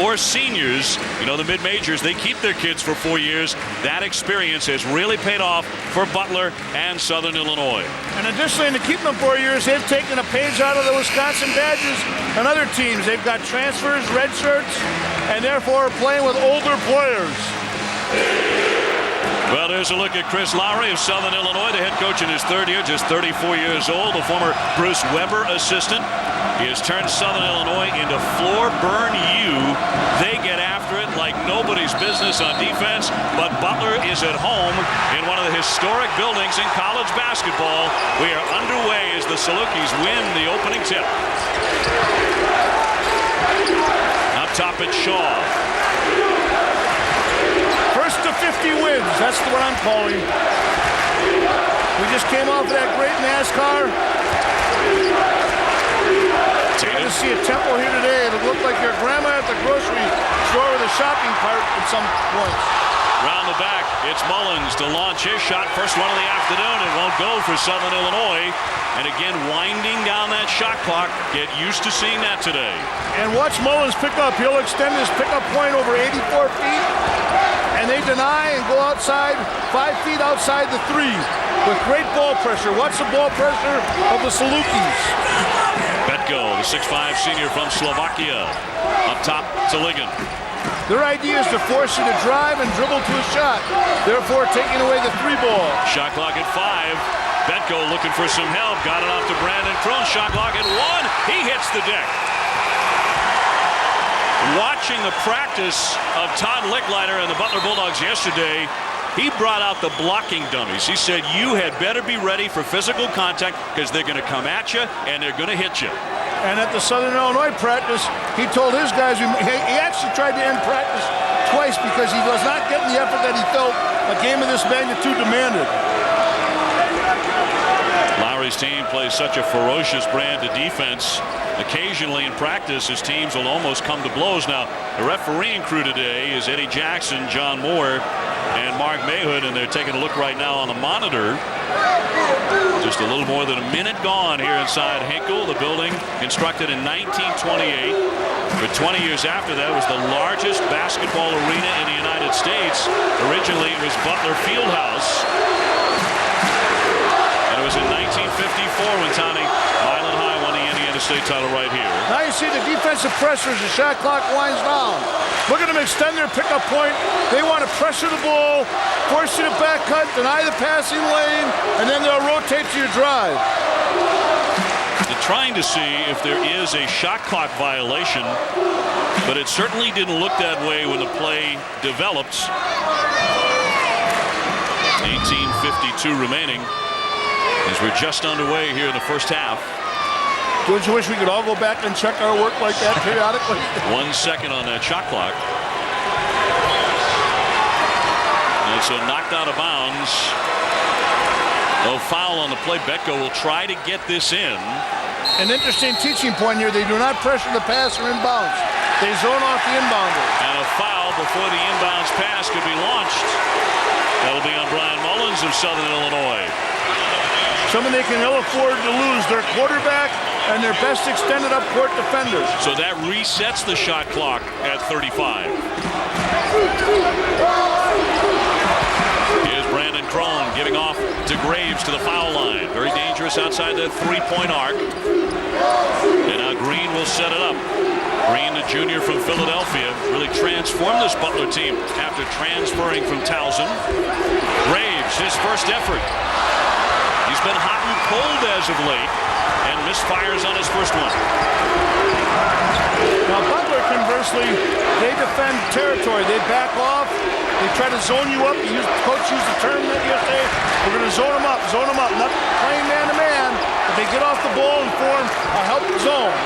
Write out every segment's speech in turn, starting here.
or seniors. You know, the mid-majors, they keep their kids for 4 years. That experience has really paid off for Butler and Southern Illinois. And additionally, to keep them 4 years, they've taken a page out of the Wisconsin Badgers and other teams. They've got transfers, red shirts, and therefore are playing with older players. Well, there's a look at Chris Lowry of Southern Illinois, the head coach in his third year, just 34 years old, the former Bruce Weber assistant. He has turned Southern Illinois into floor burn U. They get after it like nobody's business on defense, but Butler is at home in one of the historic buildings in college basketball. We are underway as the Salukis win the opening tip. Up top at Shaw. First to 50 wins, that's what I'm calling. We just came off of that great NASCAR. You're going to see a tempo here today. It'll look like your grandma at the grocery store with a shopping cart at some point. Round the back, it's Mullins to launch his shot. First one of the afternoon. It won't go for Southern Illinois. And again, winding down that shot clock. Get used to seeing that today. And watch Mullins pick up. He'll extend his pickup point over 84 feet. And they deny and go outside, 5 feet outside the three with great ball pressure. Watch the ball pressure of the Salukis. Betko, the 6'5" senior from Slovakia. Up top to Ligon. Their idea is to force you to drive and dribble to a shot, therefore taking away the three ball. Shot clock at 5. Betko looking for some help. Got it off to Brandon Crone. Shot clock at 1. He hits the deck. Watching the practice of Todd Licklider and the Butler Bulldogs yesterday, he brought out the blocking dummies. He said, you had better be ready for physical contact because they're going to come at you and they're going to hit you. And at the Southern Illinois practice, he told his guys, he actually tried to end practice twice because he was not getting the effort that he felt a game of this magnitude demanded. Lowry's team plays such a ferocious brand of defense. Occasionally in practice, his teams will almost come to blows. Now, the refereeing crew today is Eddie Jackson, John Moore, and Mark Mayhood, and they're taking a look right now on the monitor. Just a little more than a minute gone here inside Hinkle, the building constructed in 1928. But 20 years after that, was the largest basketball arena in the United States. Originally, it was Butler Fieldhouse. And it was in 1954 when Tommy Highland High won the Indiana State title right here. Now you see the defensive pressure as the shot clock winds down. Look at them extend their pickup point. They want to pressure the ball, force you to back cut, deny the passing lane, and then they'll rotate to your drive. They're trying to see if there is a shot clock violation, but it certainly didn't look that way when the play developed. 18:52 remaining as we're just underway here in the first half. Don't you wish we could all go back and check our work like that periodically? 1 second on that shot clock. And so knocked out of bounds. No foul on the play. Betko will try to get this in. An interesting teaching point here. They do not pressure the passer inbounds. They zone off the inbounder. And a foul before the inbounds pass could be launched. That'll be on Brian Mullins of Southern Illinois. Someone they can ill afford to lose. Their quarterback and their best extended up court defenders. So that resets the shot clock at 35. Here's Brandon Crone giving off to Graves to the foul line. Very dangerous outside that three-point arc. And now Green will set it up. Green, the junior from Philadelphia, really transformed this Butler team after transferring from Towson. Graves, his first effort. He's been hot and cold as of late and misfires on his first one. Now Butler, conversely, they defend territory. They back off. They try to zone you up. Coach used the term that yesterday. We're going to zone them up, not playing man-to-man. But they get off the ball and form a help zone.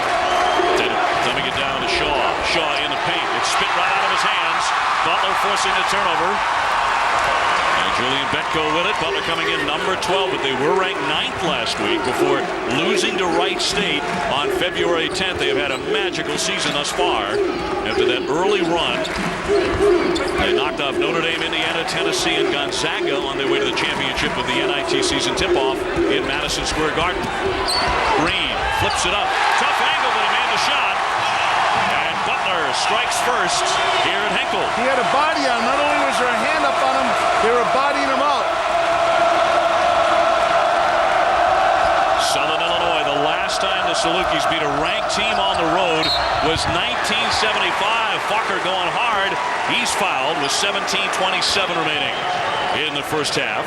Dumbing it down to Shaw. Shaw in the paint. It's spit right out of his hands. Butler forcing the turnover. Julian Betko with it. Butler coming in number 12, but they were ranked 9th last week before losing to Wright State on February 10th. They have had a magical season thus far. After that early run, they knocked off Notre Dame, Indiana, Tennessee, and Gonzaga on their way to the championship of the NIT season tip-off in Madison Square Garden. Green flips it up. Tough angle, but he made the shot. And Butler strikes first here at Hinkle. He had a body on him. Not only was there a hand up on him, they were bodying him out. Southern Illinois, the last time the Salukis beat a ranked team on the road was 1975. Fokker going hard. He's fouled with 17:27 remaining in the first half.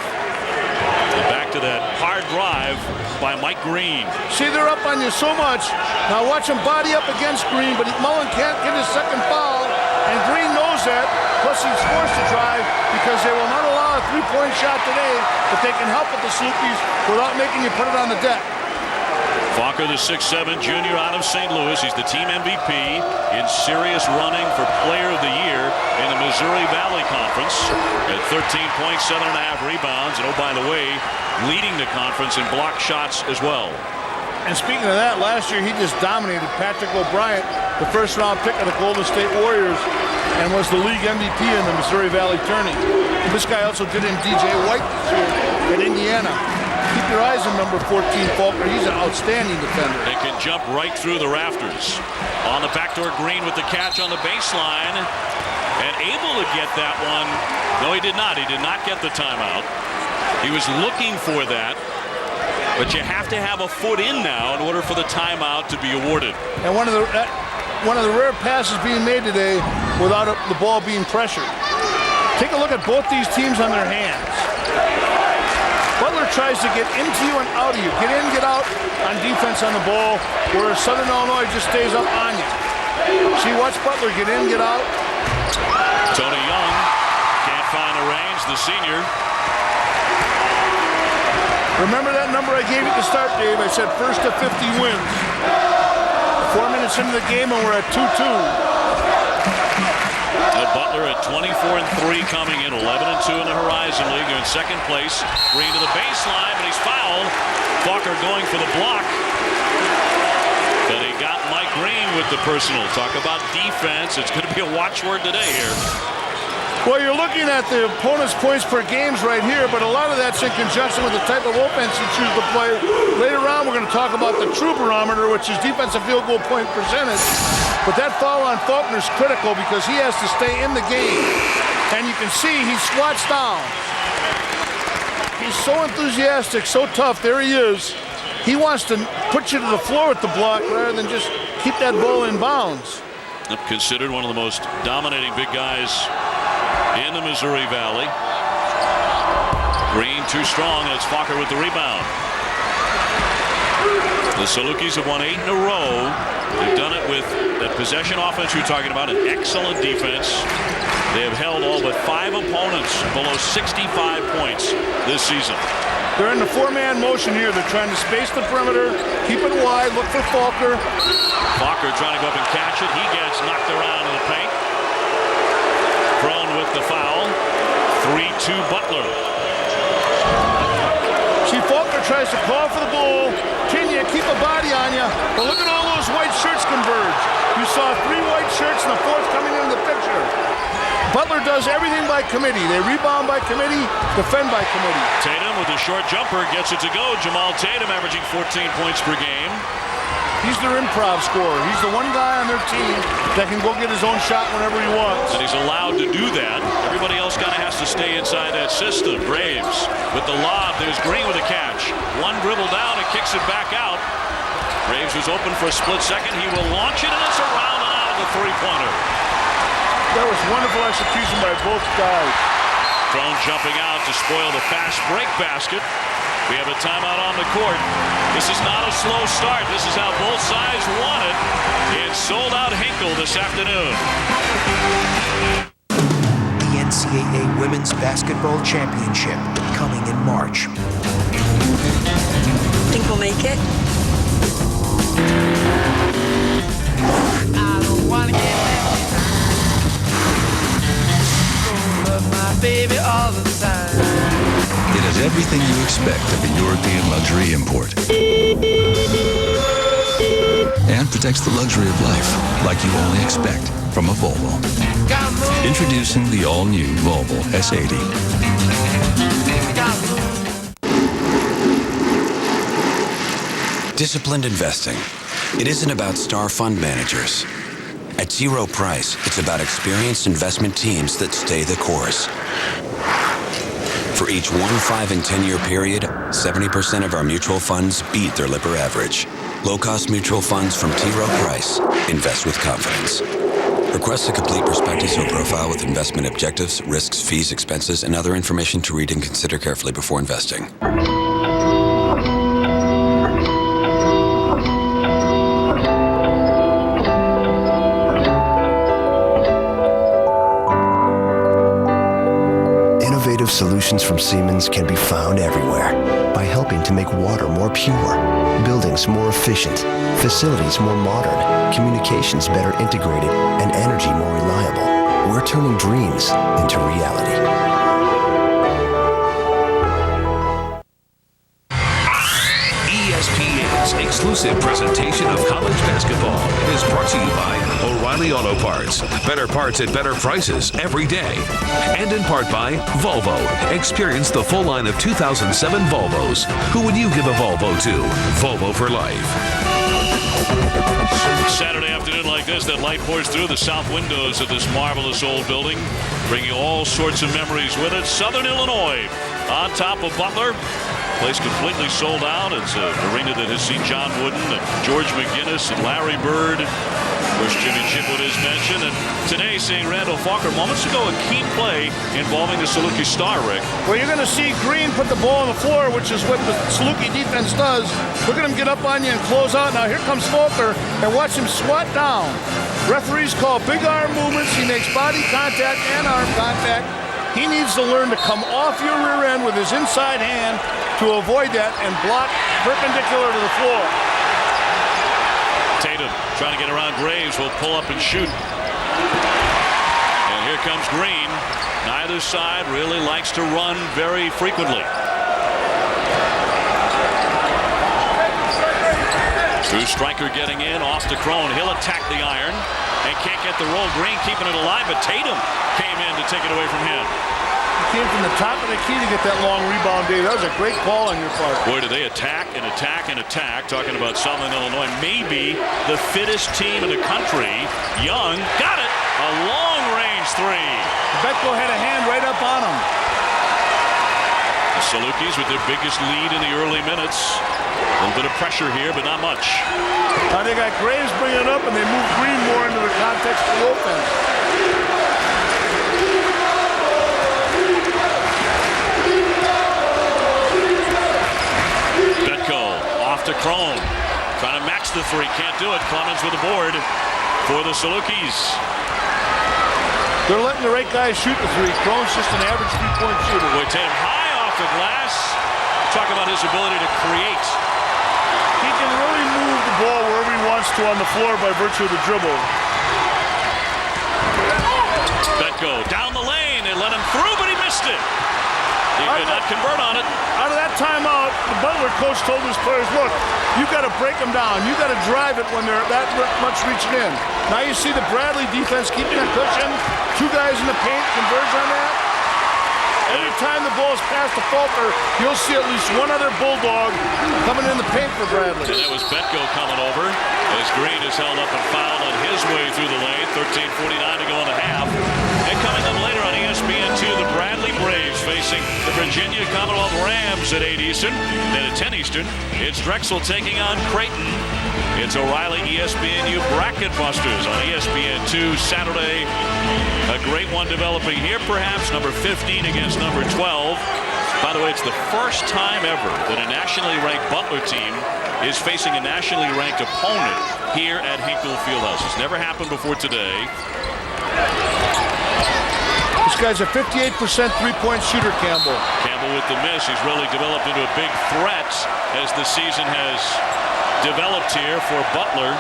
And back to that hard drive by Mike Green. See, they're up on you so much. Now watch him body up against Green, but Mullen can't get his second foul, and Green knows that. Plus, he's forced to drive because they will not allow a three-point shot today, but they can help with the Salukis without making you put it on the deck. Fokker, the 6'7" junior out of St. Louis. He's the team MVP in serious running for Player of the Year in the Missouri Valley Conference at 13 points, 7.5 rebounds, and oh, by the way, leading the conference in block shots as well. And speaking of that, last year he just dominated Patrick O'Brien, the first-round pick of the Golden State Warriors, and was the league MVP in the Missouri Valley Tourney. This guy also did in DJ White this year at Indiana. Keep your eyes on number 14, Faulkner. He's an outstanding defender. They can jump right through the rafters. On the backdoor, Green with the catch on the baseline. And able to get that one. No, he did not. He did not get the timeout. He was looking for that. But you have to have a foot in now in order for the timeout to be awarded. And one of the rare passes being made today without the ball being pressured. Take a look at both these teams on their hands. Butler tries to get into you and out of you. Get in, get out on defense on the ball, whereas Southern Illinois just stays up on you. See, watch Butler get in, get out. Tony Young can't find the range, the senior. Remember that number I gave you at the start, Dave? I said first to 50 wins. 4 minutes into the game and we're at 2-2. Butler at 24-3 coming in, 11-2 in the Horizon League. They're in second place. Green to the baseline, but he's fouled. Fokker going for the block. But he got Mike Green with the personal. Talk about defense. It's going to be a watchword today here. Well, you're looking at the opponent's points per games right here, but a lot of that's in conjunction with the type of offense you choose to play. Later on, we're going to talk about the true barometer, which is defensive field goal point percentage. But that foul on Faulkner is critical because he has to stay in the game. And you can see he squats down. He's so enthusiastic, so tough. There he is. He wants to put you to the floor with the block rather than just keep that ball in bounds. Considered one of the most dominating big guys in the Missouri Valley. Green too strong, and it's Fokker with the rebound. The Salukis have won 8 in a row. They've done it with that possession offense you're talking about, an excellent defense. They have held all but 5 opponents below 65 points this season. They're in the 4-man motion here. They're trying to space the perimeter, keep it wide, look for Faulkner. Fokker trying to go up and catch it. He gets knocked around in the paint. Crone with the foul. 3-2 Butler. See, Faulkner tries to call for the goal. Can you keep a body on you? But look at all those white shirts converge. You saw 3 white shirts and the 4th coming into the picture. Butler does everything by committee. They rebound by committee, defend by committee. Tatum with a short jumper gets it to go. Jamal Tatum averaging 14 points per game. He's their improv scorer. He's the one guy on their team that can go get his own shot whenever he wants. And he's allowed to do that. Everybody else kind of has to stay inside that system. Braves with the lob. There's Green with a catch. One dribble down and kicks it back out. Braves was open for a split second. He will launch it, and it's around and out of the three-pointer. That was wonderful execution by both guys. Crone jumping out to spoil the fast break basket. We have a timeout on the court. This is not a slow start. This is how both sides want it. It's sold out Hinkle this afternoon. The NCAA Women's Basketball Championship coming in March. Think we'll make it? I don't want to get love my baby all the time. It has everything you expect of a European luxury import. And protects the luxury of life like you only expect from a Volvo. Introducing the all-new Volvo S80. Disciplined investing. It isn't about star fund managers. At T. Rowe Price, it's about experienced investment teams that stay the course. For each 1, 5, and 10-year period, 70% of our mutual funds beat their Lipper average. Low-cost mutual funds from T. Rowe Price. Invest with confidence. Request a complete prospectus or profile with investment objectives, risks, fees, expenses, and other information to read and consider carefully before investing. Innovative solutions from Siemens can be found everywhere by helping to make water more pure, buildings more efficient, facilities more modern, communications better integrated, and energy more reliable. We're turning dreams into reality. ESPN's exclusive presentation of college basketball is brought to you by O'Reilly Auto Parts. Better parts at better prices every day. And in part by Volvo. Experience the full line of 2007 Volvos. Who would you give a Volvo to? Volvo for life. Saturday afternoon like this, that light pours through the south windows of this marvelous old building, bringing all sorts of memories with it. Southern Illinois on top of Butler. Place completely sold out. It's an arena that has seen John Wooden and George McGinnis and Larry Bird. Of course, Jimmy Chitwood is mentioned. And today, seeing Randall Falker moments ago, a key play involving the Saluki star, Rick. Well, you're going to see Green put the ball on the floor, which is what the Saluki defense does. Look at him get up on you and close out. Now here comes Falker, and watch him squat down. Referees call big arm movements. He makes body contact and arm contact. He needs to learn to come off your rear end with his inside hand to avoid that and block perpendicular to the floor. Tatum trying to get around Graves, will pull up and shoot. And here comes Green. Neither side really likes to run very frequently. True striker getting in, off to Crone. He'll attack the iron and can't get the roll. Green keeping it alive, but Tatum came in to take it away from him. He came from the top of the key to get that long rebound, Dave. That was a great call on your part. Boy, do they attack and attack and attack. Talking about Southern Illinois, maybe the fittest team in the country. Young got it. A long-range three. Betko had a hand right up on him. The Salukis with their biggest lead in the early minutes. A little bit of pressure here, but not much. Now they got Graves bringing it up, and they move Green more into the context of the offense. Betko off to Crone. Trying to match the three. Can't do it. Clemens with the board for the Salukis. They're letting the right guys shoot the three. Crone's just an average three-point shooter. Boy, Tatum high off the glass. Talk about his ability to create. He can really move the ball wherever he wants to on the floor by virtue of the dribble. Betko down the lane. They let him through, but he missed it. He could not convert on it. Out of that timeout, the Butler coach told his players, look, you got to break them down. You got to drive it when they're that much reaching in. Now you see the Bradley defense keeping a cushion. Two guys in the paint converge on that. Every time the ball is passed to Falker, you'll see at least one other Bulldog coming in the paint for Bradley. And that was Betko coming over as Green is held up and fouled on his way through the lane. 13:49 to go in the half. And coming up later on ESPN2, the Bradley Braves facing the Virginia Commonwealth Rams at 8 Eastern. Then at 10 Eastern, it's Drexel taking on Creighton. It's O'Reilly ESPNU Bracket Busters on ESPN2 Saturday. A great one developing here, perhaps. Number 15 against number 12. By the way, it's the first time ever that a nationally ranked Butler team is facing a nationally ranked opponent here at Hinkle Fieldhouse. It's never happened before today. This guy's a 58% three-point shooter, Campbell. Campbell with the miss. He's really developed into a big threat as the season has developed here for Butler.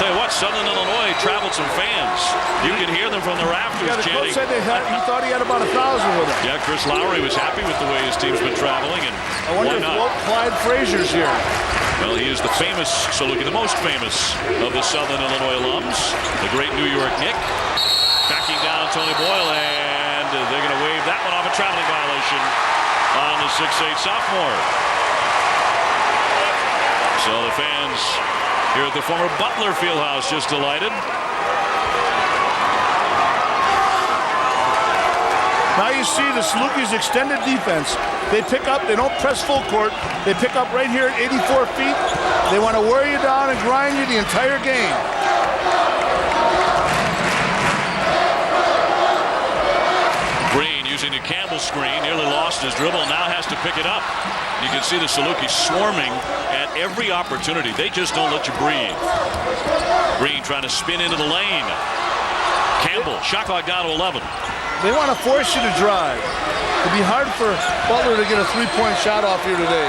Tell you what, Southern Illinois traveled some fans. You could hear them from the rafters the chanting. coach said he thought he had about 1,000 with him. Yeah, Chris Lowry was happy with the way his team's been traveling, and I wonder why not? if Clyde Frazier's here. Well, he is the famous Saluki, the most famous of the Southern Illinois alums, the great New York Knick. Backing down Tony Boyle, and they're going to wave that one off, a traveling violation on the 6'8 sophomore. So the fans here at the former Butler Fieldhouse just delighted. Now you see the Salukis' extended defense. They pick up, they don't press full court. They pick up right here at 84 feet. They want to wear you down and grind you the entire game. Green using the Campbell screen, nearly lost his dribble, now has to pick it up. You can see the Salukis swarming at every opportunity. They just don't let you breathe. Green trying to spin into the lane. Campbell, shot clock down to 11. They want to force you to drive. It'd be hard for Butler to get a three-point shot off here today.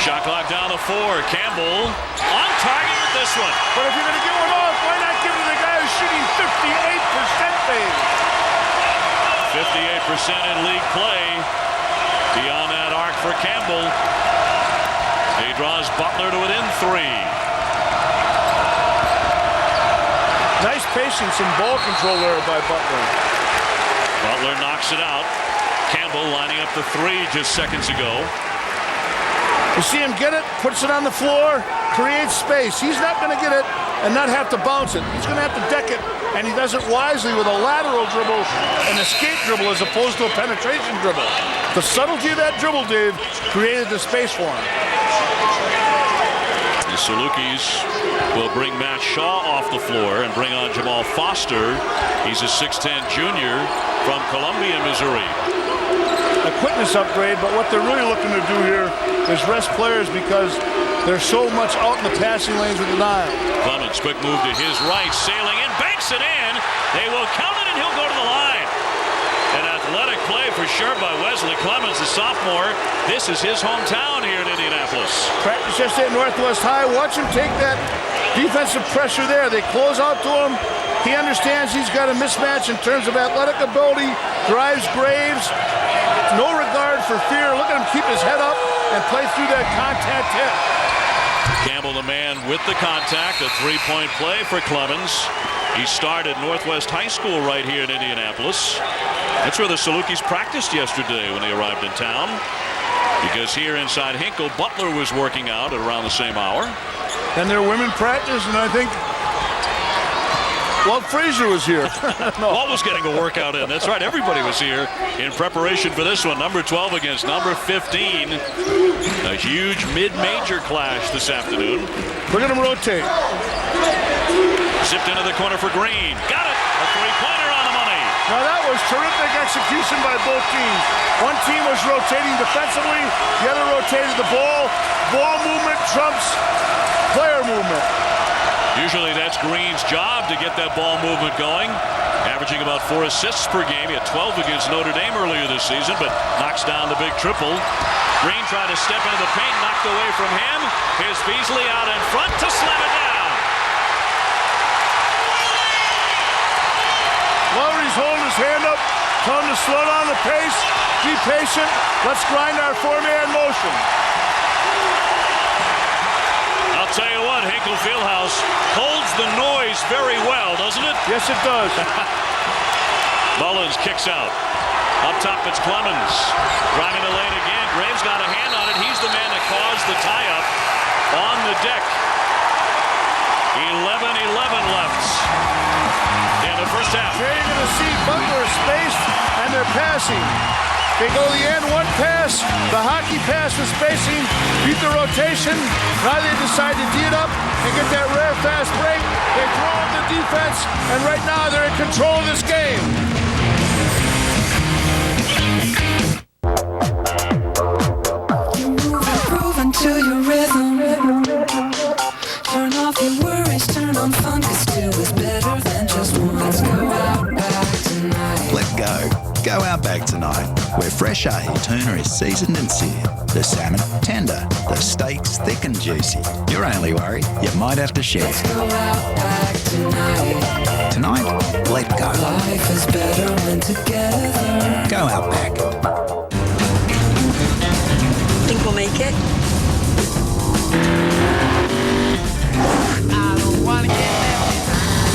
Shot clock down to 4. Campbell on target with this one. But if you're going to get one off, why not give it to the guy who's shooting 58% fade? 58% in league play. Beyond that arc for Campbell. He draws Butler to within 3. Nice patience and ball control there by Butler. Butler knocks it out. Campbell lining up the 3 just seconds ago. You see him get it, puts it on the floor, creates space. He's not going to get it and not have to bounce it. He's going to have to deck it, and he does it wisely with a lateral dribble, an escape dribble as opposed to a penetration dribble. The subtlety of that dribble, Dave, created the space for him. The Salukis will bring Matt Shaw off the floor and bring on Jamal Foster. He's a 6'10 junior from Columbia, Missouri. A quickness upgrade, but what they're really looking to do here is rest players because they're so much out in the passing lanes with the Nile. Clemens, quick move to his right, sailing in, banks it in. They will count it, and he'll go to the line. An athletic play for sure by Wesley Clemens, the sophomore. This is his hometown here in Indianapolis. Practice yesterday at Northwest High. Watch him take that defensive pressure there. They close out to him. He understands he's got a mismatch in terms of athletic ability. Drives Graves. No regard for fear. Look at him keep his head up and play through that contact hit. Campbell the man with the contact. A three-point play for Clemens. He started Northwest High School right here in Indianapolis. That's where the Salukis practiced yesterday when they arrived in town. Because here inside Hinkle, Butler was working out at around the same hour. And their women practice, and I think Walt Frazier was here. No. Walt was getting a workout in. That's right. Everybody was here in preparation for this one. Number 12 against number 15. A huge mid-major clash this afternoon. Look at him rotate. Zipped into the corner for Green. Got it. A three-pointer on the money. Now that was terrific execution by both teams. One team was rotating defensively. The other rotated the ball. Ball movement trumps player movement. Usually that's Green's job to get that ball movement going. Averaging about 4 assists per game. He had 12 against Notre Dame earlier this season, but knocks down the big triple. Green tried to step into the paint, knocked away from him. Here's Beasley out in front to slam it down. Lowry's holding his hand up, telling him to slow down the pace, be patient. Let's grind our four-man motion. I'll tell you what, Hinkle Fieldhouse holds the noise very well, doesn't it? Yes, it does. Mullins kicks out. Up top, it's Clemens. Driving the lane again. Graves got a hand on it. He's the man that caused the tie-up on the deck. 11-11 left in the first half. Here you're going to see Butler spaced, and they're passing. They go to the end, one pass, the hockey pass with spacing, beat the rotation. Now they decide to tee it up and get that rare fast break. They throw up the defense, and right now they're in control of this game. You move and groove into your rhythm. Turn off your worries, turn on fun, 'cause two is better than just one. Let's go out back tonight. Let go. Go Outback tonight, where fresh ahi tuna is seasoned and seared, the salmon tender, the steaks thick and juicy. Your only worry, you might have to share. Let's go out back tonight. Tonight, let go. Life is better when together. Go Outback. Think we'll make it? I don't wanna get left behind.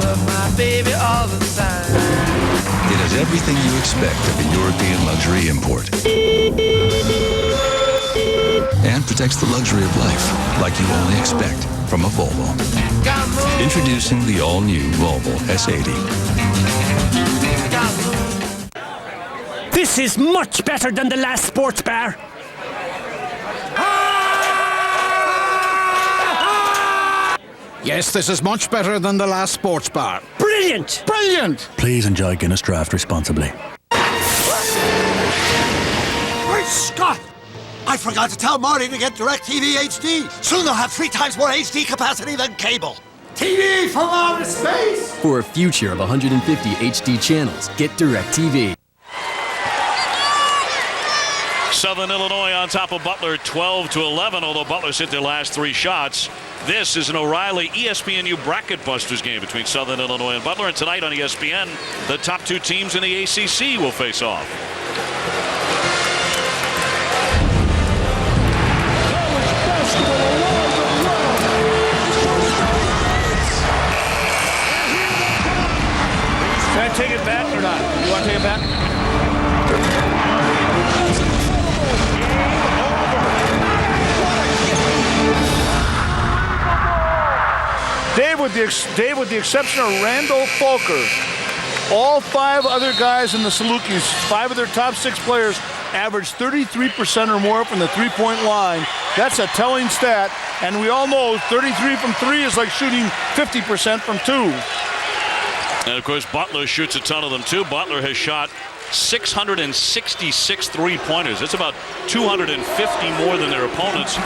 Love my baby all the time. It has everything you expect of a European luxury import. and protects the luxury of life like you only expect from a Volvo. Introducing the all-new Volvo S80. This is much better than the last sports bar. Yes, this is much better than the last sports bar. Brilliant! Brilliant! Please enjoy Guinness Draft responsibly. Great Scott! I forgot to tell Marty to get DirecTV HD. Soon they'll have 3 times more HD capacity than cable. TV from outer space! For a future of 150 HD channels, get DirecTV. Southern Illinois on top of Butler 12-11, although Butler's hit their last 3 shots. This is an O'Reilly ESPNU Bracket Busters game between Southern Illinois and Butler. And tonight on ESPN, the top 2 teams in the ACC will face off. Can I take it back or not? You want to take it back? Dave, with the exception of Randall Fulker, all 5 other guys in the Salukis, 5 of their top 6 players, average 33% or more from the three-point line. That's a telling stat, and we all know 33 from 3 is like shooting 50% from 2. And of course, Butler shoots a ton of them too. Butler has shot 666 three-pointers. That's about 250 more than their opponents.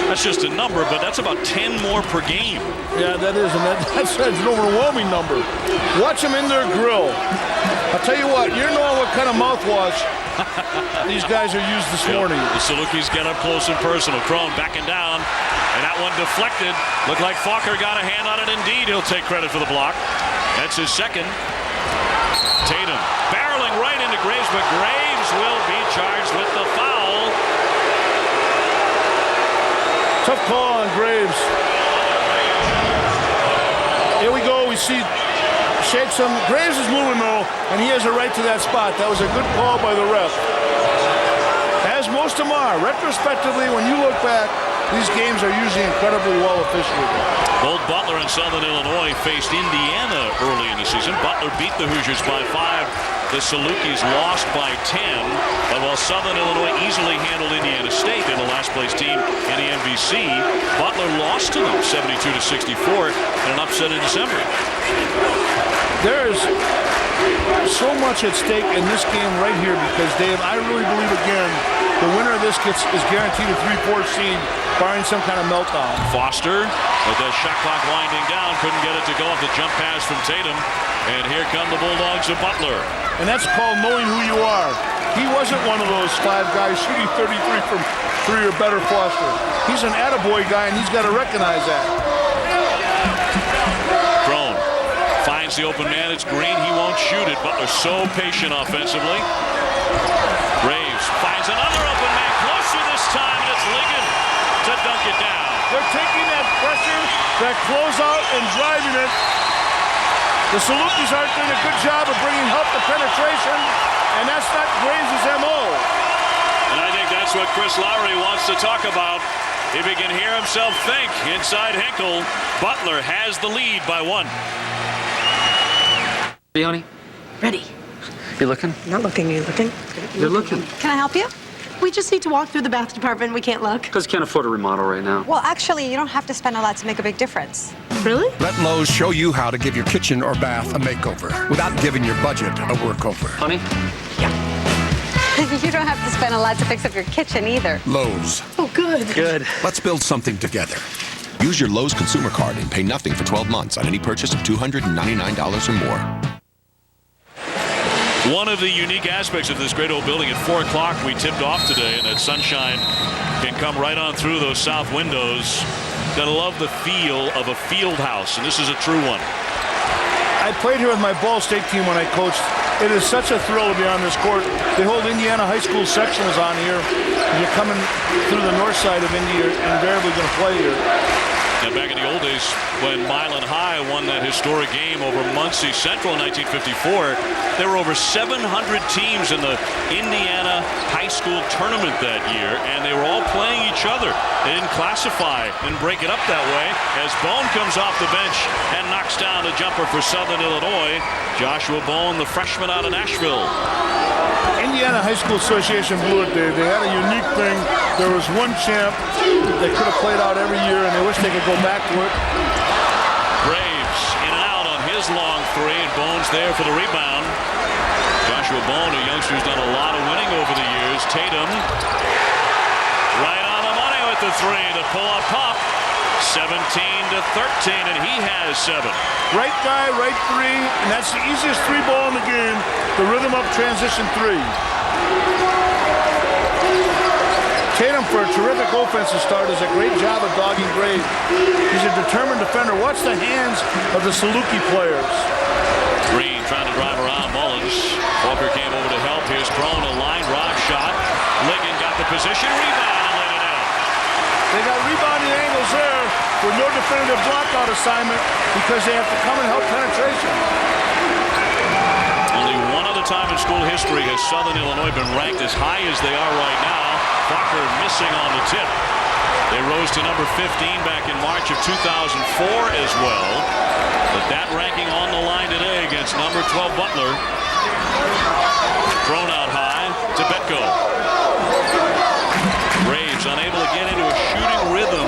That's just a number, but that's about 10 more per game. Yeah, that is, and that's an overwhelming number. Watch them in their grill. I'll tell you what, you're knowing what kind of mouthwash these guys are used this morning. The Salukis get up close and personal. Crone backing down, and that one deflected. Looked like Falker got a hand on it. Indeed, he'll take credit for the block. That's his second. Tatum barreling right into Graves, but Graves will be charged with the foul. Tough call on Graves. Here we go. We see shakes him. Graves is moving though, and he has a right to that spot. That was a good call by the ref. As most of them are. Retrospectively, when you look back, these games are usually incredibly well officiated. Both Butler and Southern Illinois faced Indiana early in the season. Butler beat the Hoosiers by 5. The Salukis lost by 10. But while Southern Illinois easily handled Indiana State, in the last place team in the MVC, Butler lost to them 72-64 in an upset in December. There's so much at stake in this game right here because, Dave, I really believe, again, the winner of this is guaranteed a 3-4 seed, barring some kind of meltdown. Foster, with that shot clock winding down, couldn't get it to go off the jump pass from Tatum. And here come the Bulldogs of Butler. And that's called knowing who you are. He wasn't one of those 5 guys shooting 33 from 3 or better, Foster. He's an attaboy guy, and he's got to recognize that. Crone finds the open man. It's Green. He won't shoot it. Butler's so patient offensively. Graves finds another open man. Closer this time, and it's Ligon to dunk it down. They're taking that pressure, that closeout, and driving it. The Salukis aren't doing a good job of bringing help to penetration, and that's not Graves' MO. And I think that's what Chris Lowry wants to talk about. If he can hear himself think inside Hinkle, Butler has the lead by 1. Hey, honey. Ready. You looking? Not looking, you looking? You're looking. Can I help you? We just need to walk through the bath department. We can't look. Because can't afford a remodel right now. Well, actually, you don't have to spend a lot to make a big difference. Really? Let Lowe's show you how to give your kitchen or bath a makeover without giving your budget a workover. Honey? You don't have to spend a lot to fix up your kitchen either. Lowe's. Oh, good. Good. Let's build something together. Use your Lowe's consumer card and pay nothing for 12 months on any purchase of $299 or more. One of the unique aspects of this great old building, at 4 o'clock we tipped off today, and that sunshine can come right on through those south windows. Gotta love the feel of a field house, and this is a true one. I played here with my Ball State team when I coached. It is such a thrill to be on this court. The whole Indiana high school section is on here. You're coming through the north side of Indy, you're invariably going to play here. Now, back in the old days when Milan High won that historic game over Muncie Central in 1954, there were over 700 teams in the Indiana high school tournament that year, and they were all playing each other. They didn't classify and break it up that way as Bone comes off the bench and knocks down a jumper for Southern Illinois. Joshua Bone, the freshman out of Nashville. Indiana High School Association blew it, Dave. They had a unique thing. There was one champ they could have played out every year, and they wish they could go back to it. Graves in and out on his long three, and Bone's there for the rebound. Joshua Bone, a youngster who's done a lot of winning over the years. Tatum right on the money with the three. The pull-up pop. 17-13, and he has 7. Right guy, right three, and that's the easiest three ball in the game, the rhythm up transition three. Tatum, for a terrific offensive start, does a great job of dogging Graves. He's a determined defender. Watch the hands of the Saluki players. Green trying to drive around Mullins. Walker came over to help. Here's Crone, a line drive shot. Ligon got the position, rebound, and laid it in. They got rebounding angles there with no definitive blockout assignment because they have to come and help penetration. Only one other time in school history has Southern Illinois been ranked as high as they are right now. Walker missing on the tip. They rose to number 15 back in March of 2004 as well. But that ranking on the line today against number 12 Butler. Thrown out high to Betko. Graves unable to get into a shooting rhythm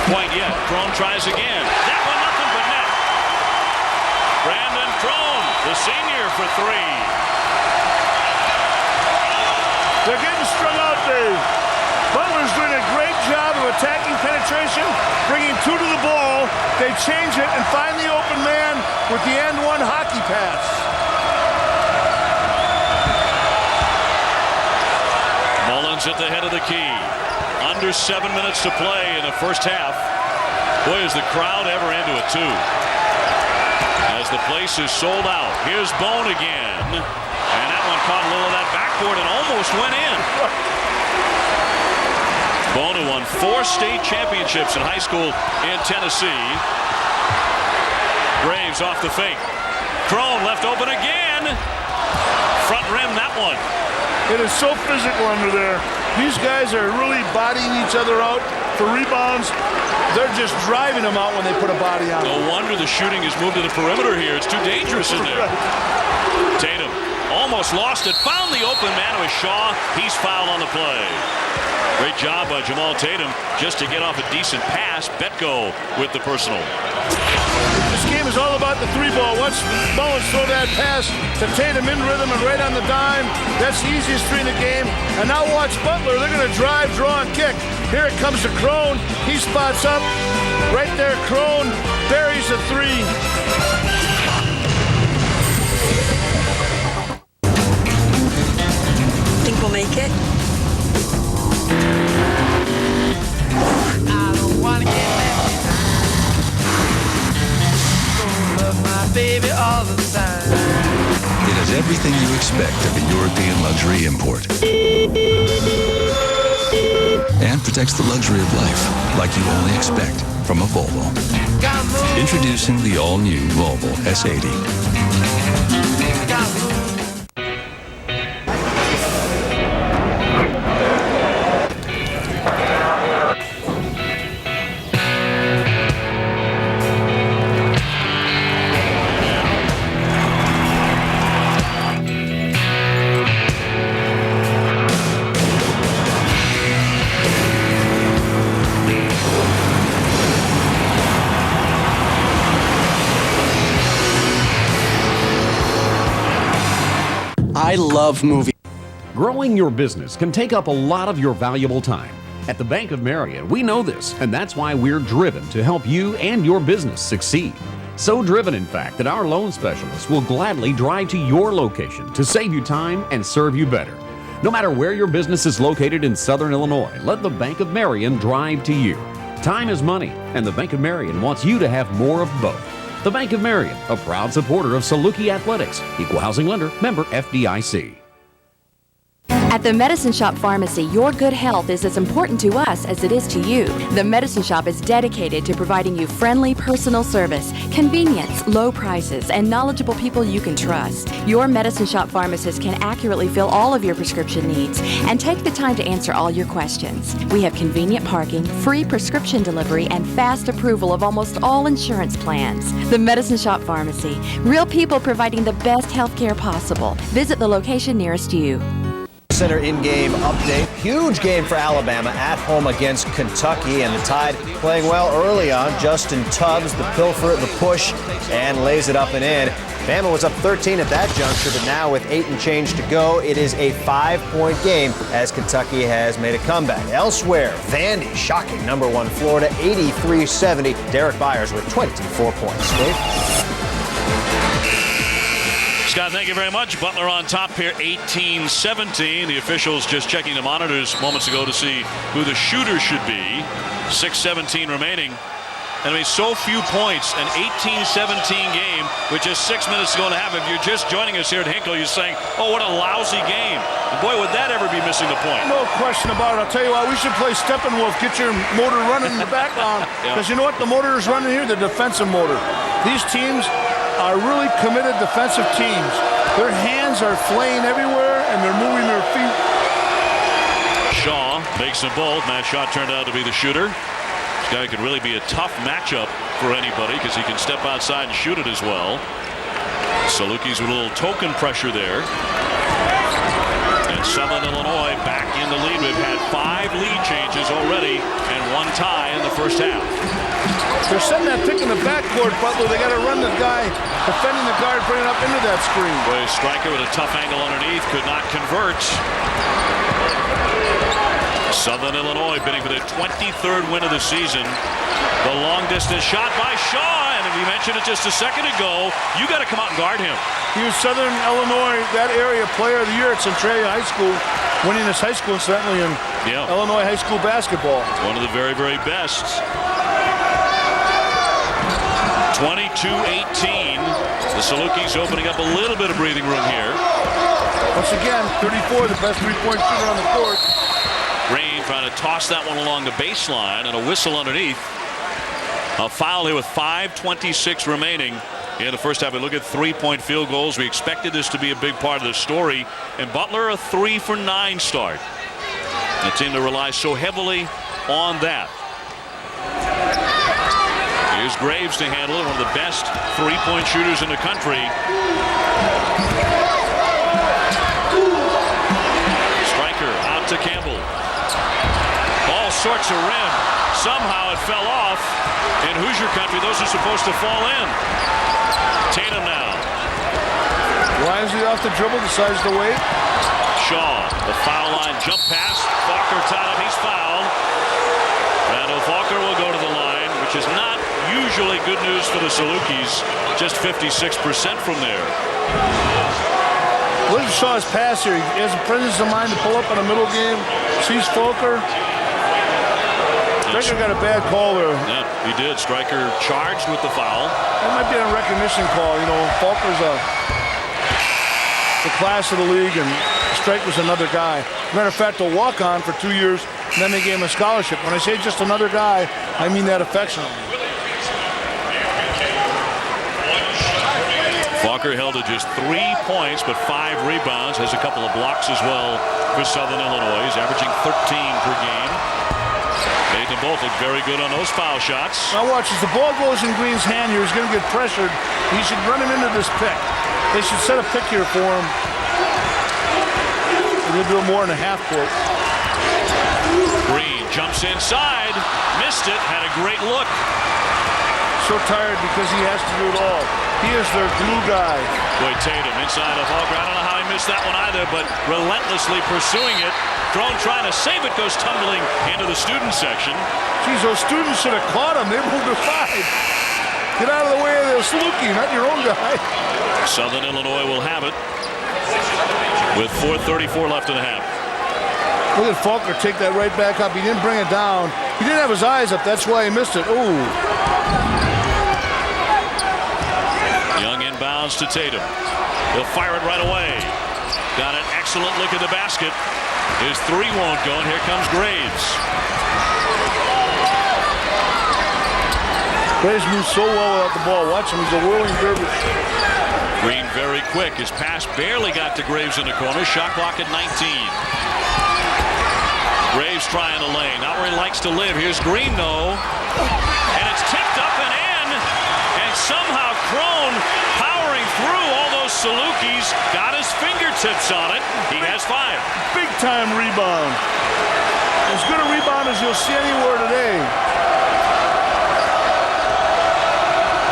quite yet. Crone tries again. That one nothing but net. Brandon Crone, the senior, for 3. They're getting strung out, Dave. Butler's doing a great job of attacking penetration, bringing 2 to the ball. They change it and find the open man with the end one hockey pass. Mullins at the head of the key. Under 7 minutes to play in the first half. Boy, is the crowd ever into it, too. As the place is sold out. Here's Bone again. And that one caught a little of that backboard and almost went in. Bone won 4 state championships in high school in Tennessee. Graves off the fake. Crone left open again. Front rim, that one. It is so physical under there. These guys are really bodying each other out for rebounds. They're just driving them out when they put a body on them. No wonder the shooting has moved to the perimeter here. It's too dangerous in there. Tatum almost lost it. Found the open man with Shaw. He's fouled on the play. Great job by Jamal Tatum just to get off a decent pass. Betko with the personal. This game is all about the 3-ball. Watch Mullins throw that pass to Tatum in rhythm and right on the dime. That's the easiest 3 in the game. And now watch Butler. They're going to drive, draw, and kick. Here it comes to Crone. He spots up. Right there, Crone buries the 3. Think we'll make it? I don't wanna get left behind. Love my baby all the time. It has everything you expect of a European luxury import. And protects the luxury of life like you only expect from a Volvo. Introducing the all-new Volvo S80. I love movies. Growing your business can take up a lot of your valuable time. At the Bank of Marion, we know this, and that's why we're driven to help you and your business succeed. So driven, in fact, that our loan specialists will gladly drive to your location to save you time and serve you better. No matter where your business is located in Southern Illinois, let the Bank of Marion drive to you. Time is money, and the Bank of Marion wants you to have more of both. The Bank of Marion, a proud supporter of Saluki Athletics, Equal Housing Lender, member FDIC. At the Medicine Shop Pharmacy, your good health is as important to us as it is to you. The Medicine Shop is dedicated to providing you friendly personal service, convenience, low prices, and knowledgeable people you can trust. Your Medicine Shop pharmacist can accurately fill all of your prescription needs and take the time to answer all your questions. We have convenient parking, free prescription delivery, and fast approval of almost all insurance plans. The Medicine Shop Pharmacy. Real people providing the best health care possible. Visit the location nearest you. Center in-game update. Huge game for Alabama at home against Kentucky, and the Tide playing well early on. Justin Tubbs, the pilfer, the push, and lays it up and in. Bama was up 13 at that juncture, but now with 8 and change to go, it is a 5-point game as Kentucky has made a comeback. Elsewhere, Vandy shocking number 1 Florida 83-70. Derek Byers with 24 points. Dave? Scott, thank you very much. Butler on top here, 18-17. The officials just checking the monitors moments ago to see who the shooter should be. 6:17 remaining. And I mean, so few points, an 18-17 game with just 6 minutes to go in the half. If you're just joining us here at Hinkle, you're saying, oh, what a lousy game. And boy, would that ever be missing the point. No question about it. I'll tell you what, we should play Steppenwolf, get your motor running in the background. Because you know what the motor is running here? The defensive motor. These teams are really committed defensive teams. Their hands are flaying everywhere, and they're moving their feet. Shaw makes them both. Matt Shaw turned out to be the shooter. This guy could really be a tough matchup for anybody because he can step outside and shoot it as well. Salukis with a little token pressure there. And Southern Illinois back in the lead. We've had 5 lead changes already and 1 tie in the first half. They're setting that pick in the backcourt, Butler. They got to run the guy, defending the guard, bringing it up into that screen. Boy, Stryker with a tough angle underneath, could not convert. Southern Illinois bidding for their 23rd win of the season. The long distance shot by Shaw, and we mentioned it just a second ago. You got to come out and guard him. He was Southern Illinois, that area player of the year at Centralia High School, winning his high school incidentally in Illinois high school basketball. One of the very, very best. 22-18. The Salukis opening up a little bit of breathing room here. Once again, 34, the best three-point shooter on the court. Green trying to toss that one along the baseline, and a whistle underneath. A foul here with 5:26 remaining in the first half. We look at 3-point field goals. We expected this to be a big part of the story. And Butler, a 3 for 9 start. A team that relies so heavily on that. Here's Graves to handle it, one of the best 3-point shooters in the country. Stryker out to Campbell. Ball sorts a rim. Somehow it fell off. In Hoosier country, those are supposed to fall in. Tatum now. Wisely off the dribble, decides to wait. Shaw, the foul line jump pass. Faulkner tied up, he's fouled. Randall Faulkner will go to the line, which is not usually good news for the Salukis. Just 56% from there. Look at Shaw's pass here. He has a presence of mind to pull up in a middle game. Sees Faulkner. Stryker got a bad call there. Yeah, he did. Stryker charged with the foul. That might be a recognition call. You know, Faulkner's the class of the league, and Stryker's another guy. Matter of fact, a walk-on for 2 years, and then they gave him a scholarship. When I say just another guy, I mean that affectionately. Faulkner held to just 3 points, but 5 rebounds. Has a couple of blocks as well for Southern Illinois. He's averaging 13 per game. Made them both look very good on those foul shots. Now watch, as the ball goes in Green's hand here, he's going to get pressured. He should run him into this pick. They should set a pick here for him. They'll do it more in a half court. Green jumps inside, missed it, had a great look. So tired because he has to do it all. He is their glue guy. Boy, Tatum inside of Faulkner. I don't know how he missed that one either, but relentlessly pursuing it. Drone trying to save it, goes tumbling into the student section. Geez, those students should have caught him. They moved aside. Get out of the way of the Saluki, not your own guy. Southern Illinois will have it with 4:34 left in the half. Look at Faulkner take that right back up. He didn't bring it down. He didn't have his eyes up. That's why he missed it. Ooh. Young inbounds to Tatum. He'll fire it right away. got an excellent look at the basket. His three won't go, and here comes Graves. Graves moves so well without the ball. Watch him, he's a whirling dervish. Green very quick. His pass barely got to Graves in the corner. Shot clock at 19. Graves trying the lane. Not where he likes to live. Here's Green, though. And it's tipped up and in. And somehow Crone, powering through all those Salukis, got his fingertips on it. He has 5. Big time rebound. As good a rebound as you'll see anywhere today.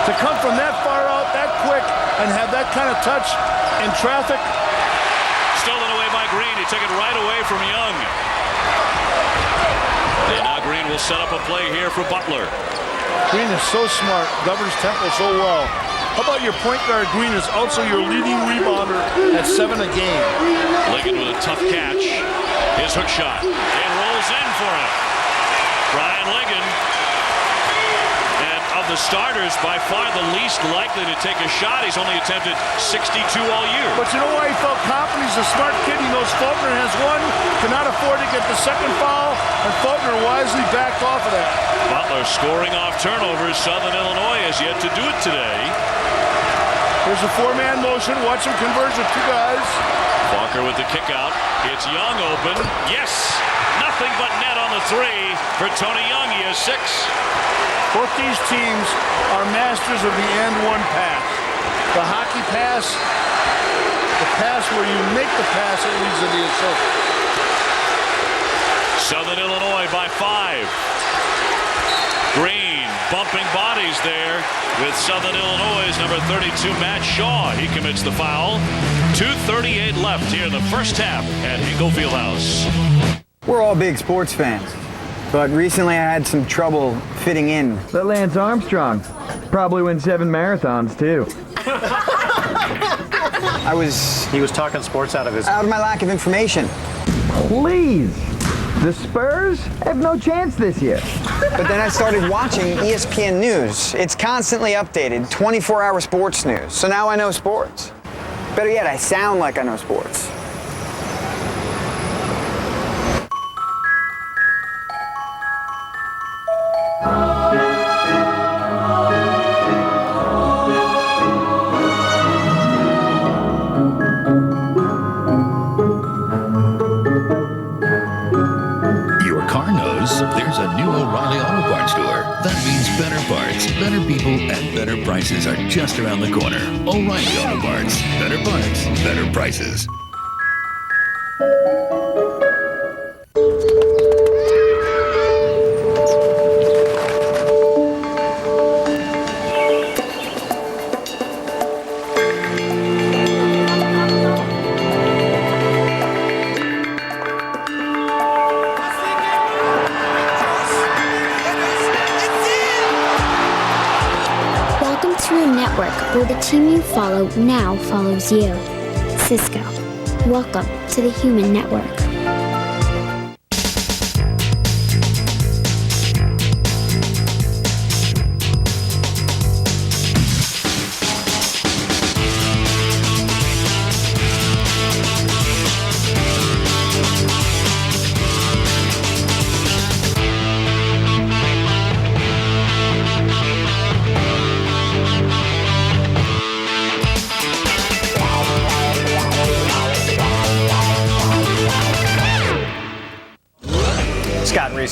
To come from that far out, that quick, and have that kind of touch in traffic. Stolen away by Green. He took it right away from Young. And now Green will set up a play here for Butler. Green is so smart, governs tempo so well. How about your point guard? Green is also your leading rebounder at 7 a game. Ligon with a tough catch. His hook shot. It rolls in for him. Brian Ligon. And of the starters, by far the least likely to take a shot. He's only attempted 62 all year. But you know why he felt confident? He's a smart kid. He knows Faulkner has one, cannot afford to get the second foul, and Faulkner wisely backed off of that. Butler scoring off turnovers. Southern Illinois has yet to do it today. There's a 4-man motion. Watch him converge with 2 guys. Walker with the kick out. It's Young open. Yes! Nothing but net on the 3 for Tony Young. He has 6. Both these teams are masters of the and one pass. The hockey pass, the pass where you make the pass that leads to the assist. Southern Illinois by 5. Green bumping bodies there with Southern Illinois' number 32, Matt Shaw. He commits the foul. 2:38 left here in the first half at Hinkle Fieldhouse. We're all big sports fans, but recently I had some trouble fitting in. But Lance Armstrong probably win 7 marathons too. He was talking sports out of my lack of information. Please. The Spurs have no chance this year. But then I started watching ESPN News. It's constantly updated, 24-hour sports news. So now I know sports. Better yet, I sound like I know sports. There's a new O'Reilly Auto Parts store. That means better parts, better people, and better prices are just around the corner. O'Reilly Auto Parts. Better parts, better prices. Where the team you follow now follows you. Cisco. Welcome to the Human Network.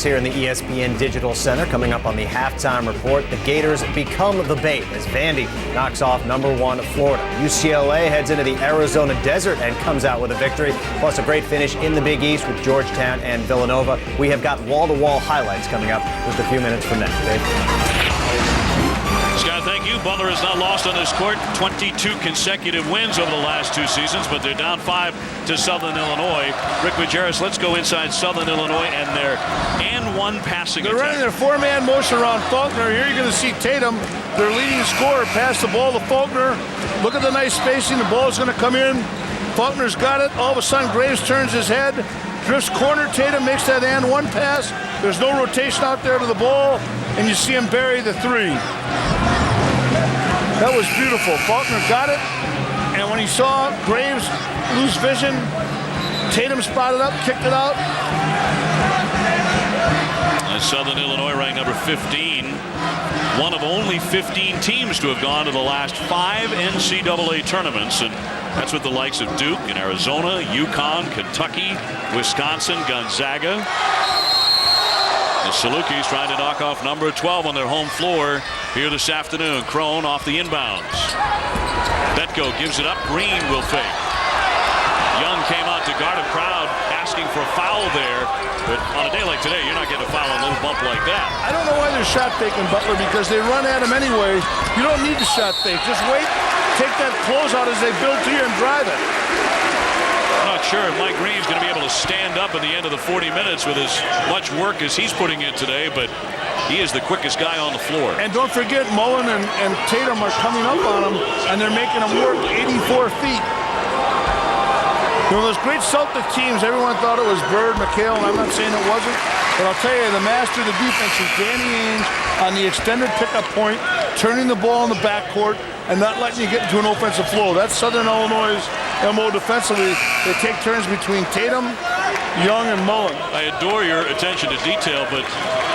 Here in the ESPN Digital Center. Coming up on the halftime report, the Gators become the bait as Vandy knocks off #1 Florida. UCLA heads into the Arizona desert and comes out with a victory, plus a great finish in the Big East with Georgetown and Villanova. We have got wall-to-wall highlights coming up just a few minutes from now. Dave? Scott, thank you. Butler has not lost on this court. 22 consecutive wins over the last 2 seasons, but they're down 5 to Southern Illinois. Rick Majerus, let's go inside Southern Illinois and their and one passing They're attack. running their 4-man motion around Faulkner. Here you're going to see Tatum, their leading scorer, pass the ball to Faulkner. Look at the nice spacing. The ball is going to come in. Faulkner's got it. All of a sudden, Graves turns his head, drifts corner. Tatum makes that and one pass. There's no rotation out there to the ball, and you see him bury the 3. That was beautiful. Faulkner got it, And when he saw Graves lose vision, Tatum spotted up, kicked it out. Southern Illinois ranked number 15. One of only 15 teams to have gone to the last 5 NCAA tournaments. And that's with the likes of Duke and Arizona, UConn, Kentucky, Wisconsin, Gonzaga. The Salukis trying to knock off number 12 on their home floor here this afternoon. Crone off the inbounds. Betko gives it up. Green will fake. Young came out to guard a crowd asking for a foul there. But on a day like today, you're not getting a foul on a little bump like that. I don't know why they're shot faking Butler, because they run at him anyway. You don't need the shot fake. Just wait, take that closeout as they build to you and drive it. I'm not sure if Mike Green's going to be able to stand up at the end of the 40 minutes with as much work as he's putting in today, but he is the quickest guy on the floor. And don't forget, Mullen and Tatum are coming up on him, and they're making him work 84 feet. You know, those great Celtic teams, everyone thought it was Bird, McHale, and I'm not saying it wasn't, but I'll tell you, the master of the defense is Danny Ainge on the extended pickup point, turning the ball in the backcourt and not letting you get into an offensive flow. That's Southern Illinois' MO defensively. They take turns between Tatum, Young, and Mullen. I adore your attention to detail, but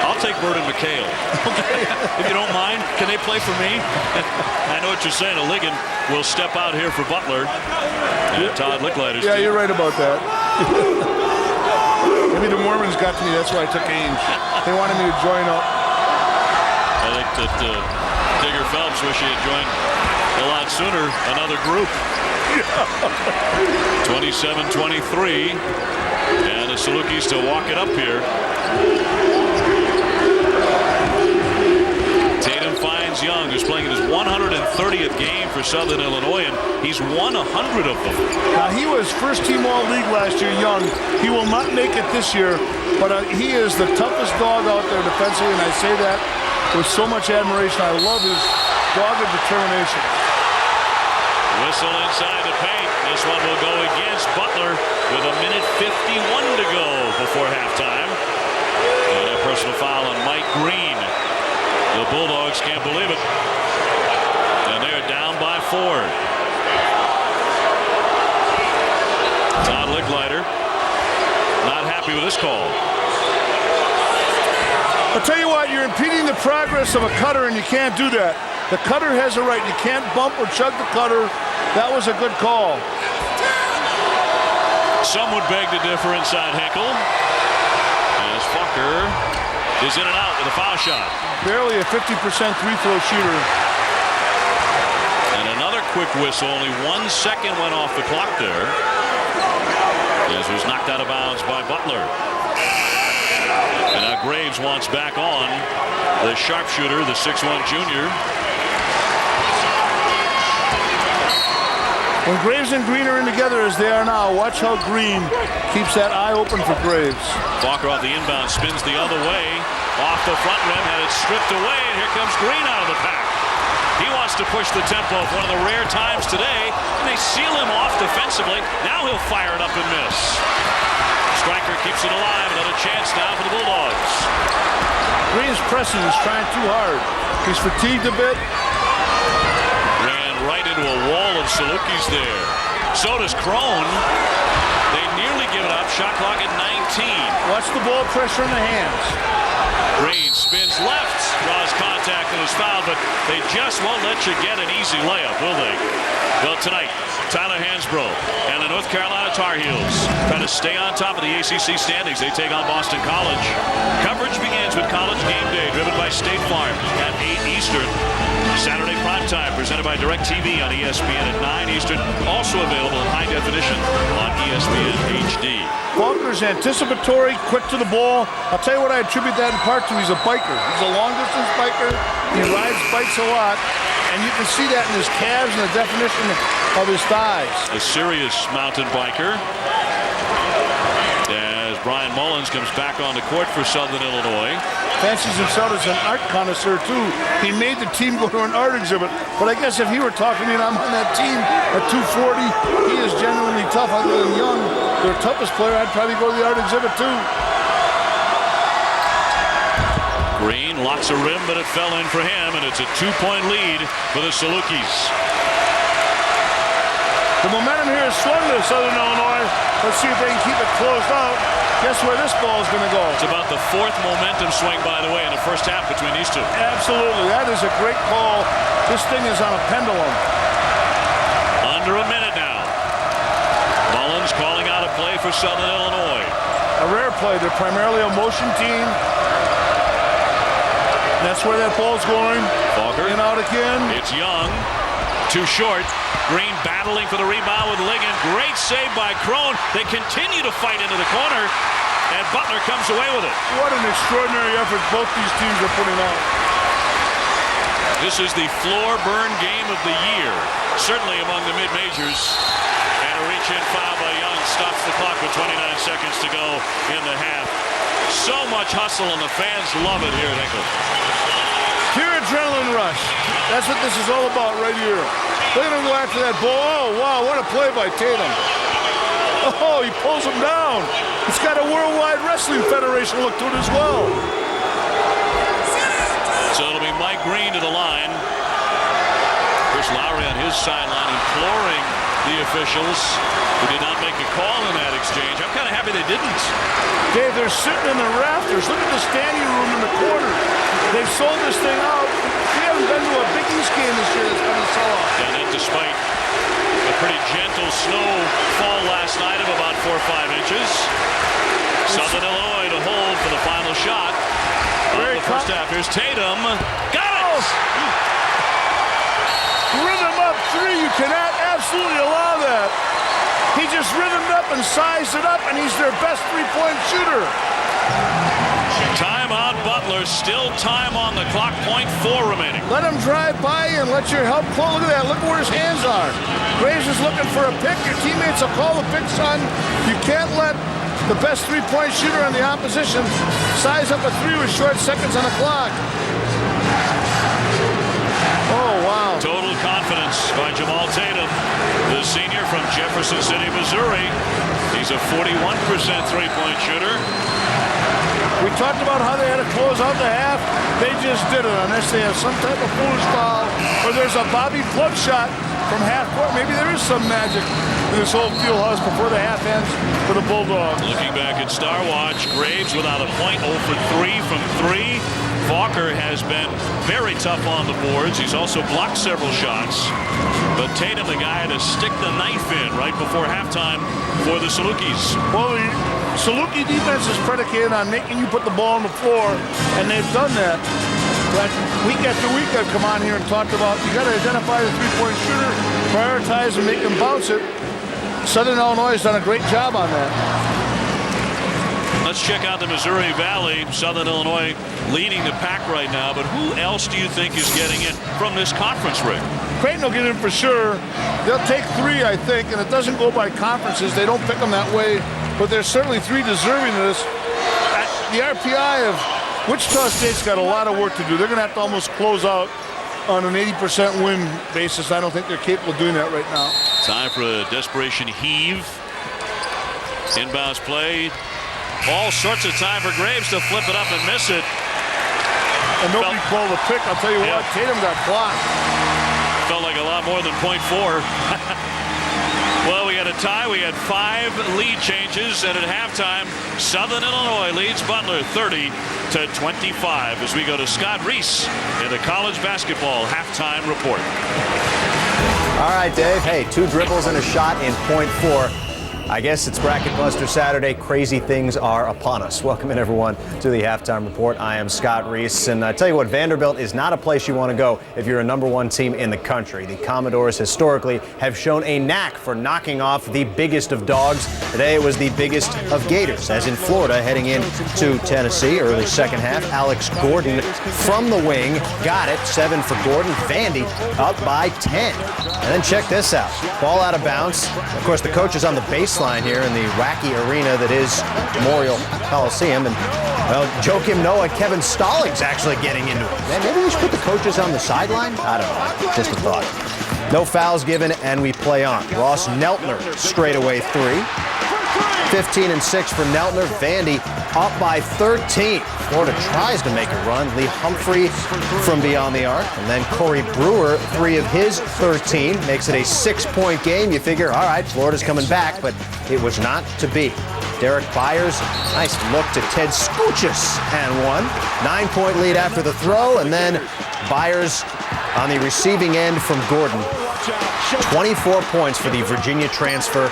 I'll take Bird and McHale. Okay. If you don't mind, can they play for me? I know what you're saying. A Ligon will step out here for Butler. And Todd Licklider's Yeah, you're right about that. Maybe the Mormons got to me. That's why I took Ainge. They wanted me to join up. I think that Digger Phelps wish he had joined a lot sooner. Another group. 27-23. And the Salukis to walk it up here. Tatum finds Young, who's playing in his 130th game for Southern Illinois, and he's won 100 of them. Now, he was first-team All-League last year, Young. He will not make it this year, but he is the toughest dog out there defensively, and I say that with so much admiration. I love his dogged determination. Whistle inside the paint. This one will go against Butler with 1:51 to go before halftime. And a personal foul on Mike Green. The Bulldogs can't believe it. And they're down by 4. Todd Licklider not happy with this call. I'll tell you what, you're impeding the progress of a cutter, and you can't do that. The cutter has a right. You can't bump or chug the cutter. That was a good call. Some would beg to differ inside Hinkle. As Fucker is in and out with a foul shot. Barely a 50% free-throw shooter. And another quick whistle. Only 1 second went off the clock there. As was knocked out of bounds by Butler. And now Graves wants back on. The sharpshooter, the 6'1" junior. When Graves and Green are in together as they are now, watch how Green keeps that eye open for Graves. Walker off the inbound, spins the other way. Off the front rim, had it stripped away, and here comes Green out of the pack. He wants to push the tempo for one of the rare times today, and they seal him off defensively. Now he'll fire it up and miss. Striker keeps it alive. Another chance now for the Bulldogs. Green's pressing. He's trying too hard. He's fatigued a bit. Ran right into a wall of Salukis there. So does Crone. They nearly give it up. Shot clock at 19. Watch the ball pressure in the hands. Green spins left, draws contact and is fouled, but they just won't let you get an easy layup, will they? Well, tonight, Tyler Hansbrough and the North Carolina Tar Heels trying to stay on top of the ACC standings. They take on Boston College. Coverage begins with College Game Day, driven by State Farm at 8 Eastern. Saturday primetime presented by DirecTV on ESPN at 9 Eastern. Also available in high definition on ESPN HD. Faulkner's anticipatory, quick to the ball. I'll tell you what I attribute that in part to. He's a biker. He's a long-distance biker. He rides bikes a lot. And you can see that in his calves and the definition of his thighs. A serious mountain biker. As Brian Mullins comes back on the court for Southern Illinois. Fancies himself as an art connoisseur, too. He made the team go to an art exhibit. But I guess if he were talking to me and I'm on that team at 240, he is genuinely tough. Other than Young, their toughest player, I'd probably go to the art exhibit, too. Green, lots of rim, but it fell in for him, and it's a 2-point lead for the Salukis. The momentum here is swung to Southern Illinois. Let's see if they can keep it closed out. Guess where this ball is going to go? It's about the fourth momentum swing, by the way, in the first half between these two. Absolutely. That is a great call. This thing is on a pendulum. Under a minute now. Mullins calling out a play for Southern Illinois. A rare play. They're primarily a motion team. That's where that ball's going. Falker. In out again. It's Young. Too short. Green battling for the rebound with Ligon. Great save by Crone. They continue to fight into the corner, and Butler comes away with it. What an extraordinary effort both these teams are putting out. This is the floor burn game of the year, certainly among the mid-majors. And a reach-in foul by Young stops the clock with 29 seconds to go in the half. So much hustle, and the fans love it here at Hinkle. Pure adrenaline rush. That's what this is all about right here. Look at him go after that ball. Oh, wow, what a play by Tatum. Oh, he pulls him down. It's got a Worldwide Wrestling Federation look to it as well. So it'll be Mike Green to the line. Chris Lowry on his sideline imploring the officials who did not make a call in that exchange. I'm kind of happy they didn't. Dave, they're sitting in the rafters. Look at the standing room in the corner. They've sold this thing out. We haven't been to a Big East game this year that's been a sellout. And then despite a pretty gentle snowfall last night of about 4 or 5 inches, Southern Illinois to hold for the final shot of the first half. Here's Tatum. Got it! Rhythm up three. You cannot absolutely allow that. He just rhythmed up and sized it up, and he's their best three-point shooter. Timeout Butler. Still time on the clock. .4 remaining. Let him drive by you and let your help call. Look at that. Look where his hands are. Graves is looking for a pick. Your teammates will call the pick, son. You can't let the best three-point shooter on the opposition size up a three with short seconds on the clock. Oh, wow. Total confidence by Jamal Tatum, the senior from Jefferson City, Missouri. He's a 41% three-point shooter. We talked about how they had to close out the half. They just did it unless they have some type of foolish foul or there's a Bobby Club shot from half court. Maybe there is some magic in this whole field house before the half ends for the Bulldogs. Looking back at Star Watch, Graves without a point, 0 for 3 from 3. Falker has been very tough on the boards. He's also blocked several shots. But Tatum, the guy to stick the knife in right before halftime for the Salukis. Well, the Saluki defense is predicated on making you put the ball on the floor, and they've done that. But week after week, I've come on here and talked about you got to identify the three-point shooter, prioritize and make him bounce it. Southern Illinois has done a great job on that. Let's check out the Missouri Valley. Southern Illinois leading the pack right now, but who else do you think is getting it from this conference, Rick? Creighton will get in for sure. They'll take 3, I think, and it doesn't go by conferences. They don't pick them that way, but there's certainly 3 deserving of this. The RPI of Wichita State's got a lot of work to do. They're going to have to almost close out on an 80% win basis. I don't think they're capable of doing that right now. Time for a desperation heave. Inbounds play. All sorts of time for Graves to flip it up and miss it. And nobody called the pick. I'll tell you what, Tatum got blocked. Felt like a lot more than .4. Well, we had a tie. We had 5 lead changes, and at halftime, Southern Illinois leads Butler 30-25 as we go to Scott Reese in the college basketball halftime report. All right, Dave. Hey, 2 dribbles and a shot in .4. I guess it's Bracket Buster Saturday. Crazy things are upon us. Welcome in, everyone, to the Halftime Report. I am Scott Reese, and I tell you what, Vanderbilt is not a place you want to go if you're a #1 team in the country. The Commodores historically have shown a knack for knocking off the biggest of dogs. Today it was the biggest of Gators, as in Florida heading into Tennessee. Early second half, Alex Gordon from the wing got it. 7 for Gordon. Vandy up by 10. And then check this out. Ball out of bounds. Of course, the coach is on the baseline here in the wacky arena that is Memorial Coliseum. And, well, Joakim Noah, Kevin Stallings actually getting into it. Man, maybe we should put the coaches on the sideline? I don't know. Just a thought. No fouls given, and we play on. Ross Neltner, straightaway 3. 15-6 for Neltner. Vandy up by 13. Florida tries to make a run. Lee Humphrey from beyond the arc. And then Corey Brewer, 3 of his 13. Makes it a 6-point game. You figure, all right, Florida's coming back, but it was not to be. Derek Byers, nice look to Ted Skuchas and one. 9-point lead after the throw, and then Byers on the receiving end from Gordon. 24 points for the Virginia transfer,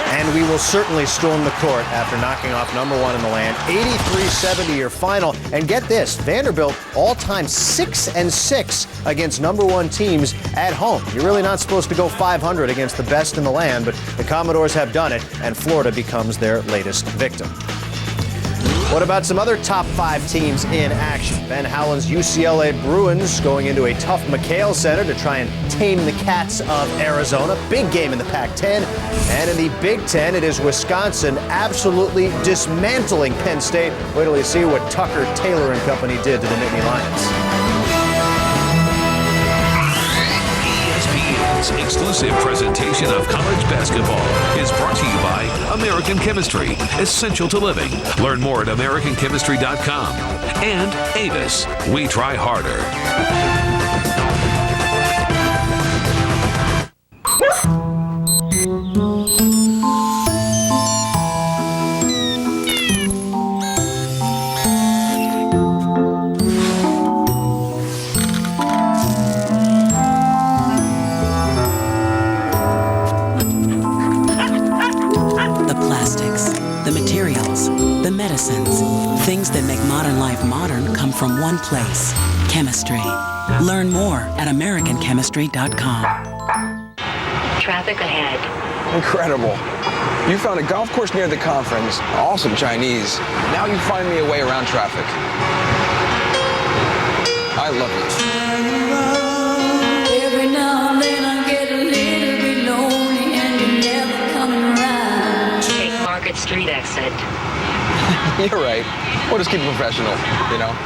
and we will certainly storm the court after knocking off number 1 in the land. 83-70 your final, and get this, Vanderbilt all-time 6-6 against number 1 teams at home. You're really not supposed to go 500 against the best in the land, but the Commodores have done it, and Florida becomes their latest victim. What about some other top 5 teams in action? Ben Howland's UCLA Bruins going into a tough McHale Center to try and tame the Cats of Arizona. Big game in the Pac-10. And in the Big Ten, it is Wisconsin absolutely dismantling Penn State. Wait till you see what Tucker, Taylor and company did to the Nittany Lions. ESPN's exclusive presentation of college basketball is brought to you by American Chemistry, essential to living. Learn more at AmericanChemistry.com. And Avis, we try harder. Things that make modern life modern come from one place, chemistry. Learn more at AmericanChemistry.com. Traffic ahead. Incredible. You found a golf course near the conference. Awesome Chinese. Now you find me a way around traffic. I love you. Every now and then I get a little bit lonely and you're never coming around. Take Market Street exit. You're right. We'll just keep it professional, you know?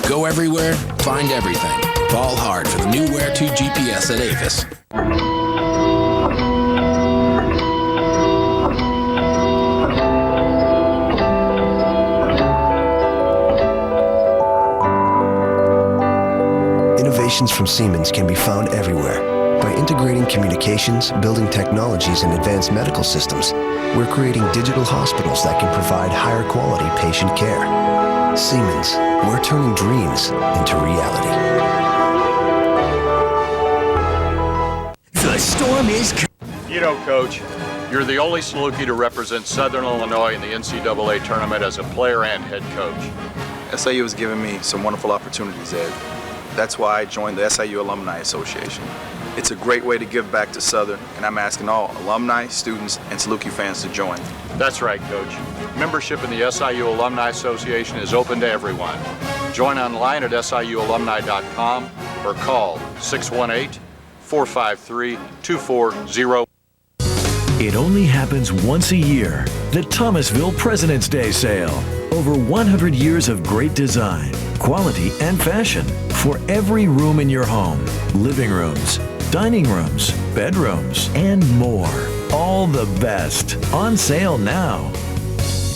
Go everywhere, find everything. Fall hard for the new Where To GPS at Avis. Innovations from Siemens can be found everywhere. By integrating communications, building technologies, and advanced medical systems, we're creating digital hospitals that can provide higher quality patient care. Siemens, we're turning dreams into reality. The storm is coming. You know, Coach, you're the only Saluki to represent Southern Illinois in the NCAA tournament as a player and head coach. SIU has given me some wonderful opportunities, Ed. That's why I joined the SIU Alumni Association. It's a great way to give back to Southern, and I'm asking all alumni, students, and Saluki fans to join. That's right, Coach. Membership in the SIU Alumni Association is open to everyone. Join online at SIUalumni.com or call 618-453-2401. It only happens once a year, the Thomasville President's Day Sale. Over 100 years of great design, quality, and fashion for every room in your home. Living rooms, dining rooms, bedrooms, and more. All the best. On sale now.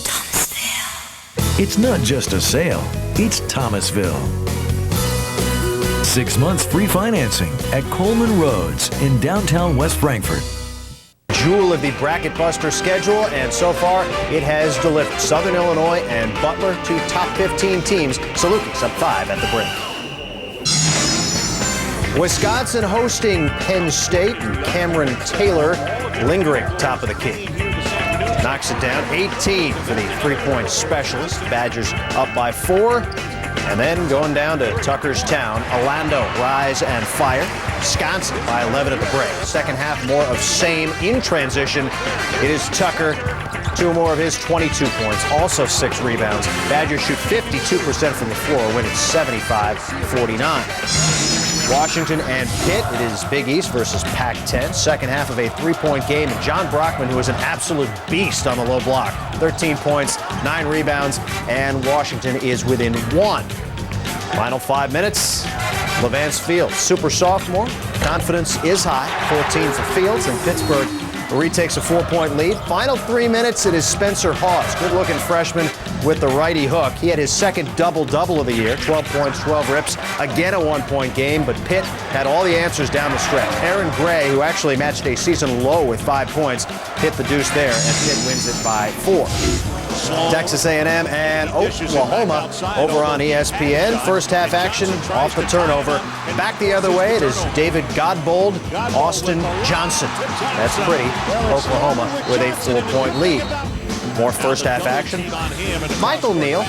Thomasville. It's not just a sale, it's Thomasville. 6 months free financing at Coleman Roads in downtown West Frankfort. Jewel of the Bracket Buster schedule, and so far it has delivered. Southern Illinois and Butler, 2 top 15 teams. Salukis up 5 at the break. Wisconsin hosting Penn State, and Cameron Taylor lingering top of the key. Knocks it down, 18 for the three-point specialist. Badgers up by 4. And then going down to Tuckerstown, Orlando rise and fire. Wisconsin by 11 at the break. Second half, more of same in transition. It is Tucker, 2 more of his 22 points, also 6 rebounds. Badgers shoot 52% from the floor, winning 75-49. Washington and Pitt, it is Big East versus Pac-10. Second half of a 3-point game, and John Brockman, who is an absolute beast on the low block. 13 points, 9 rebounds, and Washington is within 1. Final 5 minutes. Levance Fields, super sophomore. Confidence is high, 14 for Fields, and Pittsburgh Reed takes a 4-point lead. Final 3 minutes, it is Spencer Hawes. Good-looking freshman with the righty hook. He had his second double-double of the year, 12 points, 12 rips. Again, a 1-point game, but Pitt had all the answers down the stretch. Aaron Gray, who actually matched a season low with 5 points, hit the deuce there, and Pitt wins it by 4. Texas A&M and Oklahoma over on ESPN. First half action off the turnover. Back the other way, it is David Godbold, Austin Johnson. That's pretty. Oklahoma with a 4-point lead. More first half action. Michael Neal,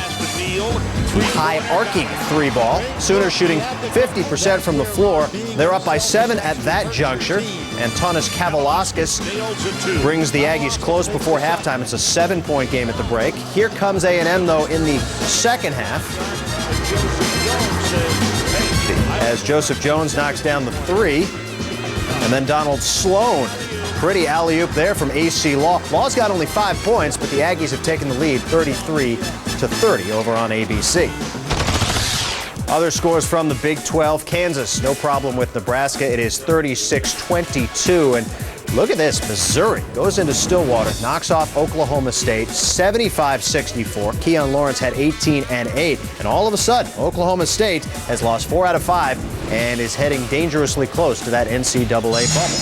high arcing 3-ball. Sooners shooting 50% from the floor. They're up by 7 at that juncture. Antonis Kavalauskas brings the Aggies close before halftime. It's a 7-point game at the break. Here comes A&M, though, in the second half, as Joseph Jones knocks down the 3. And then Donald Sloan, pretty alley-oop there from AC Law. Law's got only 5 points, but the Aggies have taken the lead 33-30 over on ABC. Other scores from the Big 12. Kansas, no problem with Nebraska. It is 36-22. And look at this. Missouri goes into Stillwater, knocks off Oklahoma State, 75-64. Keon Lawrence had 18 and 8. And all of a sudden, Oklahoma State has lost 4 out of 5 and is heading dangerously close to that NCAA bubble.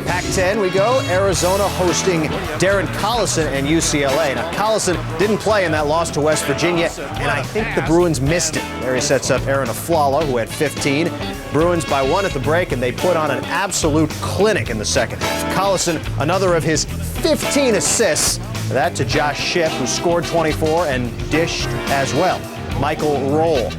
Pac-10 we go. Arizona hosting Darren Collison and UCLA. Now, Collison didn't play in that loss to West Virginia, and I think the Bruins missed it. There he sets up Aaron Aflalo, who had 15. Bruins by 1 at the break, and they put on an absolute clinic in the second half. Collison, another of his 15 assists. That to Josh Shipp, who scored 24 and dished as well. Michael Roll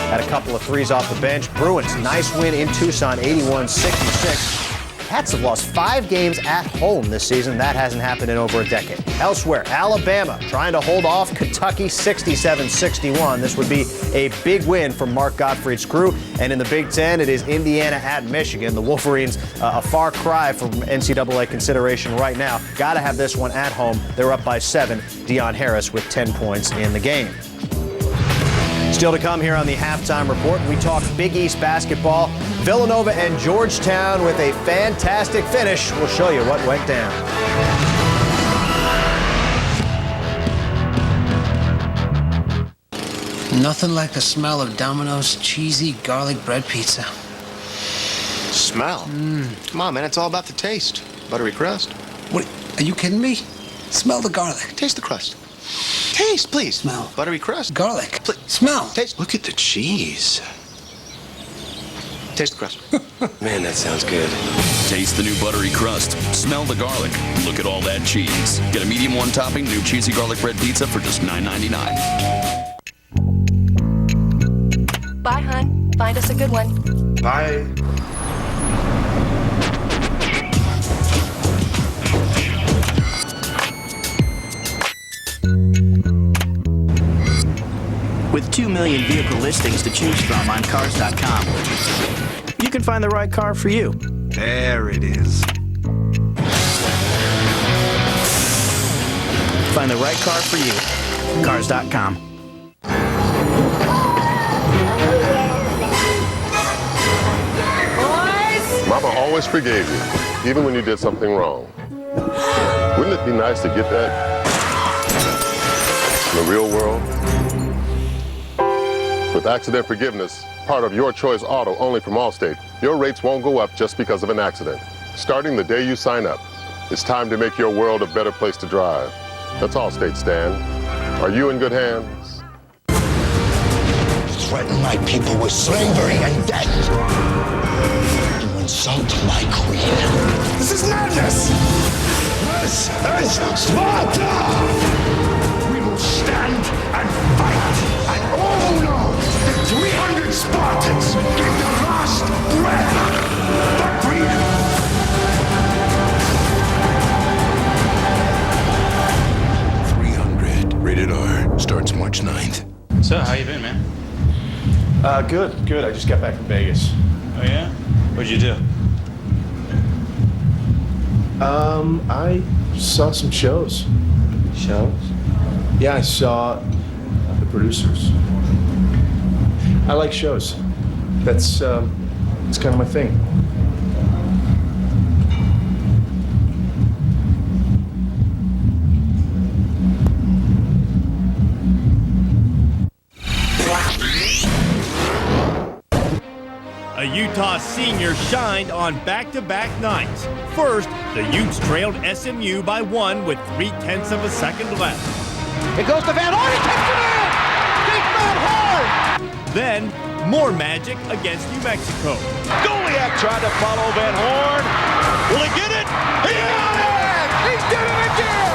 had a couple of threes off the bench. Bruins, nice win in Tucson, 81-66. Cats have lost 5 games at home this season. That hasn't happened in over a decade. Elsewhere, Alabama trying to hold off Kentucky 67-61. This would be a big win for Mark Gottfried's crew. And in the Big Ten, it is Indiana at Michigan. The Wolverines, a far cry from NCAA consideration right now. Got to have this one at home. They're up by 7. Deion Harris with 10 points in the game. Still to come here on the halftime report, we talk Big East basketball. Villanova and Georgetown with a fantastic finish. We'll show you what went down. Nothing like the smell of Domino's cheesy garlic bread pizza. Smell? Come on, man, it's all about the taste. Buttery crust. What, are you kidding me? Smell the garlic. Taste the crust. Taste, please. Smell. Buttery crust. Garlic. Please. Smell. Taste. Look at the cheese. Taste the crust. Man, that sounds good. Taste the new buttery crust. Smell the garlic. Look at all that cheese. Get a medium 1 topping, new cheesy garlic bread pizza for just $9.99. Bye, hon. Find us a good one. Bye. With 2 million vehicle listings to choose from on Cars.com, you can find the right car for you. There it is. Find the right car for you. Cars.com. Mama always forgave you, even when you did something wrong. Wouldn't it be nice to get that in the real world? With accident forgiveness, part of Your Choice Auto only from Allstate, your rates won't go up just because of an accident. Starting the day you sign up, it's time to make your world a better place to drive. That's Allstate, Stan. Are you in good hands? Threaten my people with slavery and death. You insult my queen. This is madness! This is Sparta! We will stand and fight and own the 300 Spartans give the last breath for freedom. Rated R. Starts March 9th. So, how you been, man? Good. I just got back from Vegas. Oh, yeah? What'd you do? I saw some shows. Shows? Yeah, I saw the producers. I like shows. That's kind of my thing. Utah senior shined on back-to-back nights. First, the Utes trailed SMU by 1 with 0.3 of a second left. It goes to Van Horn, he takes it in! Big Van Horn! Then, more magic against New Mexico. Goliath tried to follow Van Horn. Will he get it? He got it! He did it again!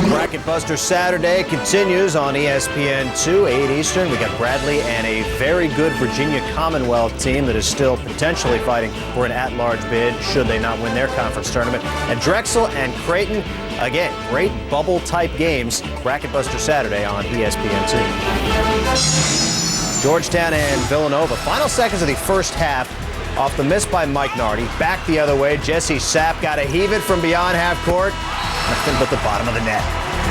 Bracket Buster Saturday continues on ESPN2, 8 Eastern. We got Bradley and a very good Virginia Commonwealth team that is still potentially fighting for an at-large bid should they not win their conference tournament. And Drexel and Creighton, again, great bubble-type games. Bracket Buster Saturday on ESPN2. Georgetown and Villanova. Final seconds of the first half. Off the miss by Mike Nardi. Back the other way. Jesse Sapp got to heave it from beyond half court. Nothing but the bottom of the net.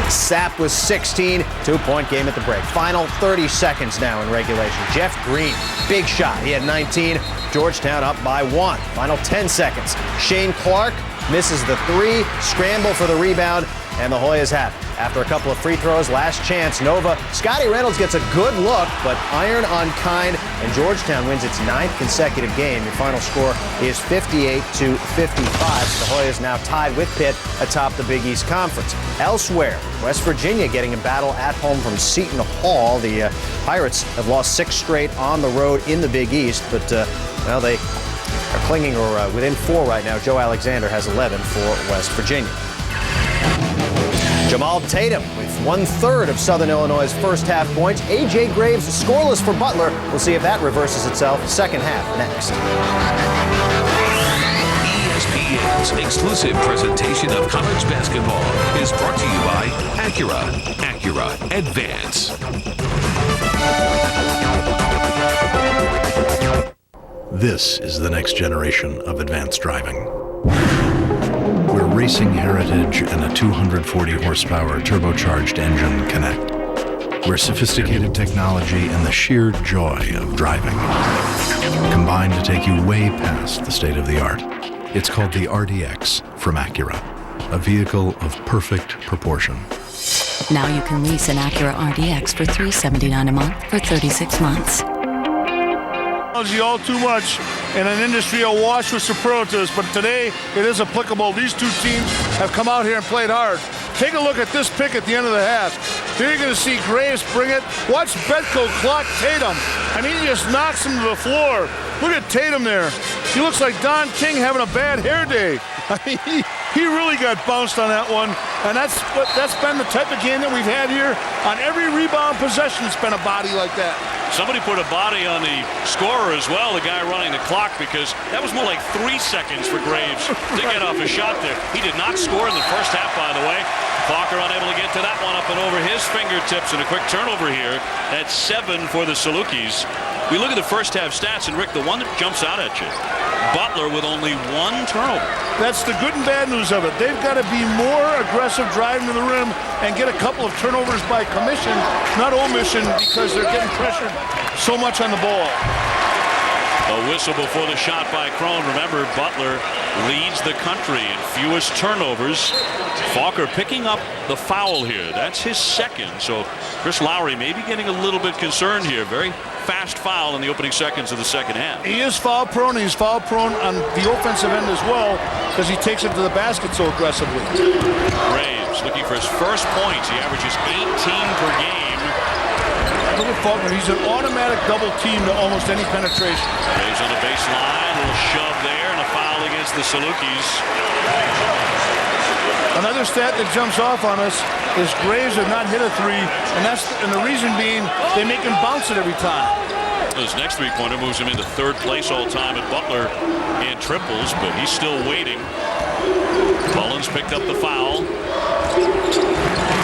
Sapp was 16, 2-point game at the break. Final 30 seconds now in regulation. Jeff Green, big shot. He had 19. Georgetown up by 1. Final 10 seconds. Shane Clark misses the 3, scramble for the rebound, and the Hoyas have it. After a couple of free throws, last chance, Nova. Scotty Reynolds gets a good look, but iron on kind, and Georgetown wins its 9th consecutive game. The final score is 58-55. The Hoyas now tied with Pitt atop the Big East Conference. Elsewhere, West Virginia getting a battle at home from Seton Hall. The Pirates have lost 6 straight on the road in the Big East, but well, they are clinging or within 4 right now. Joe Alexander has 11 for West Virginia. Jamal Tatum with 1/3 of Southern Illinois' first half points. A.J. Graves scoreless for Butler. We'll see if that reverses itself. Second half next. ESPN's exclusive presentation of college basketball is brought to you by Acura. Acura Advance. This is the next generation of advanced driving. Where racing heritage and a 240 horsepower turbocharged engine connect. Where sophisticated technology and the sheer joy of driving combine to take you way past the state of the art. It's called the RDX from Acura, a vehicle of perfect proportion. Now you can lease an Acura RDX for $379 a month for 36 months. All too much in an industry awash with superlatives, but today it is applicable. These two teams have come out here and played hard. Take a look at this pick at the end of the half. There you're going to see Graves bring it. Watch Bedko clock Tatum. I mean, he just knocks him to the floor. Look at Tatum there. He looks like Don King having a bad hair day. I mean, he really got bounced on that one, and that's been the type of game that we've had here. On every rebound possession, it's been a body like that. Somebody put a body on the scorer as well, the guy running the clock, because that was more like 3 seconds for Graves to get off a shot there. He did not score in the first half, by the way. Falker unable to get to that one up and over his fingertips, and a quick turnover here. That's 7 for the Salukis. We look at the first half stats, and Rick, the one that jumps out at you, Butler with only 1 turnover. That's the good and bad news of it. They've got to be more aggressive driving to the rim and get a couple of turnovers by commission, not omission, because they're getting pressured so much on the ball. A whistle before the shot by Crone. Remember, Butler leads the country in fewest turnovers. Falker picking up the foul here. That's his 2nd. So Chris Lowry may be getting a little bit concerned here. Very fast foul in the opening seconds of the second half. He is foul prone. He's foul prone on the offensive end as well because he takes it to the basket so aggressively. Graves looking for his first points. He averages 18 per game. Look at Faulkner. He's an automatic double team to almost any penetration. Graves on the baseline. A little shove there and a foul against the Salukis. Another stat that jumps off on us is Graves have not hit a 3, and the reason being they make him bounce it every time. His next 3-pointer moves him into 3rd place all time at Butler in triples, but he's still waiting. Mullins picked up the foul.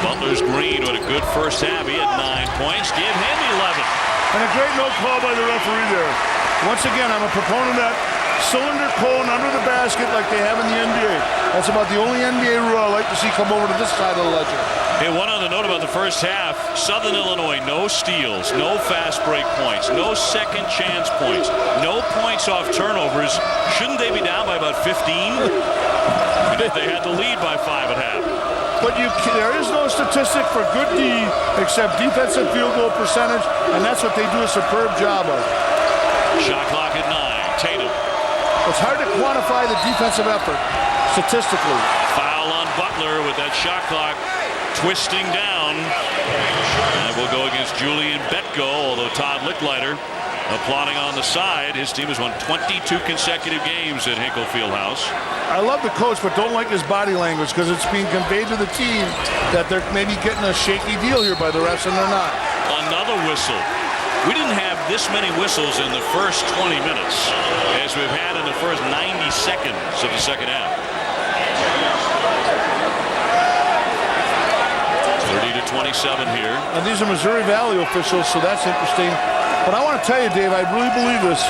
Butler's Green with a good first half. He had 9 points. Give him 11. And a great no call by the referee there. Once again, I'm a proponent that cylinder cone under the basket like they have in the NBA. That's about the only NBA rule I like to see come over to this side of the ledger. Hey, one other note about the first half. Southern Illinois, no steals, no fast break points, no second chance points, no points off turnovers. Shouldn't they be down by about 15? They had the lead by 5 at half. But there is no statistic for good D except defensive field goal percentage, and that's what they do a superb job of. Shot clock at 9. Tatum. It's hard to quantify the defensive effort statistically. Foul on Butler with that shot clock twisting down. And we'll go against Julian Betko, although Todd Licklider applauding on the side. His team has won 22 consecutive games at Hinkle Fieldhouse. I love the coach, but don't like his body language because it's being conveyed to the team that they're maybe getting a shaky deal here by the refs, and they're not. Another whistle. We didn't have this many whistles in the first 20 minutes as we've had in the first 90 seconds of the second half. 30-27 here. And these are Missouri Valley officials, so that's interesting. But I want to tell you, Dave, I really believe this.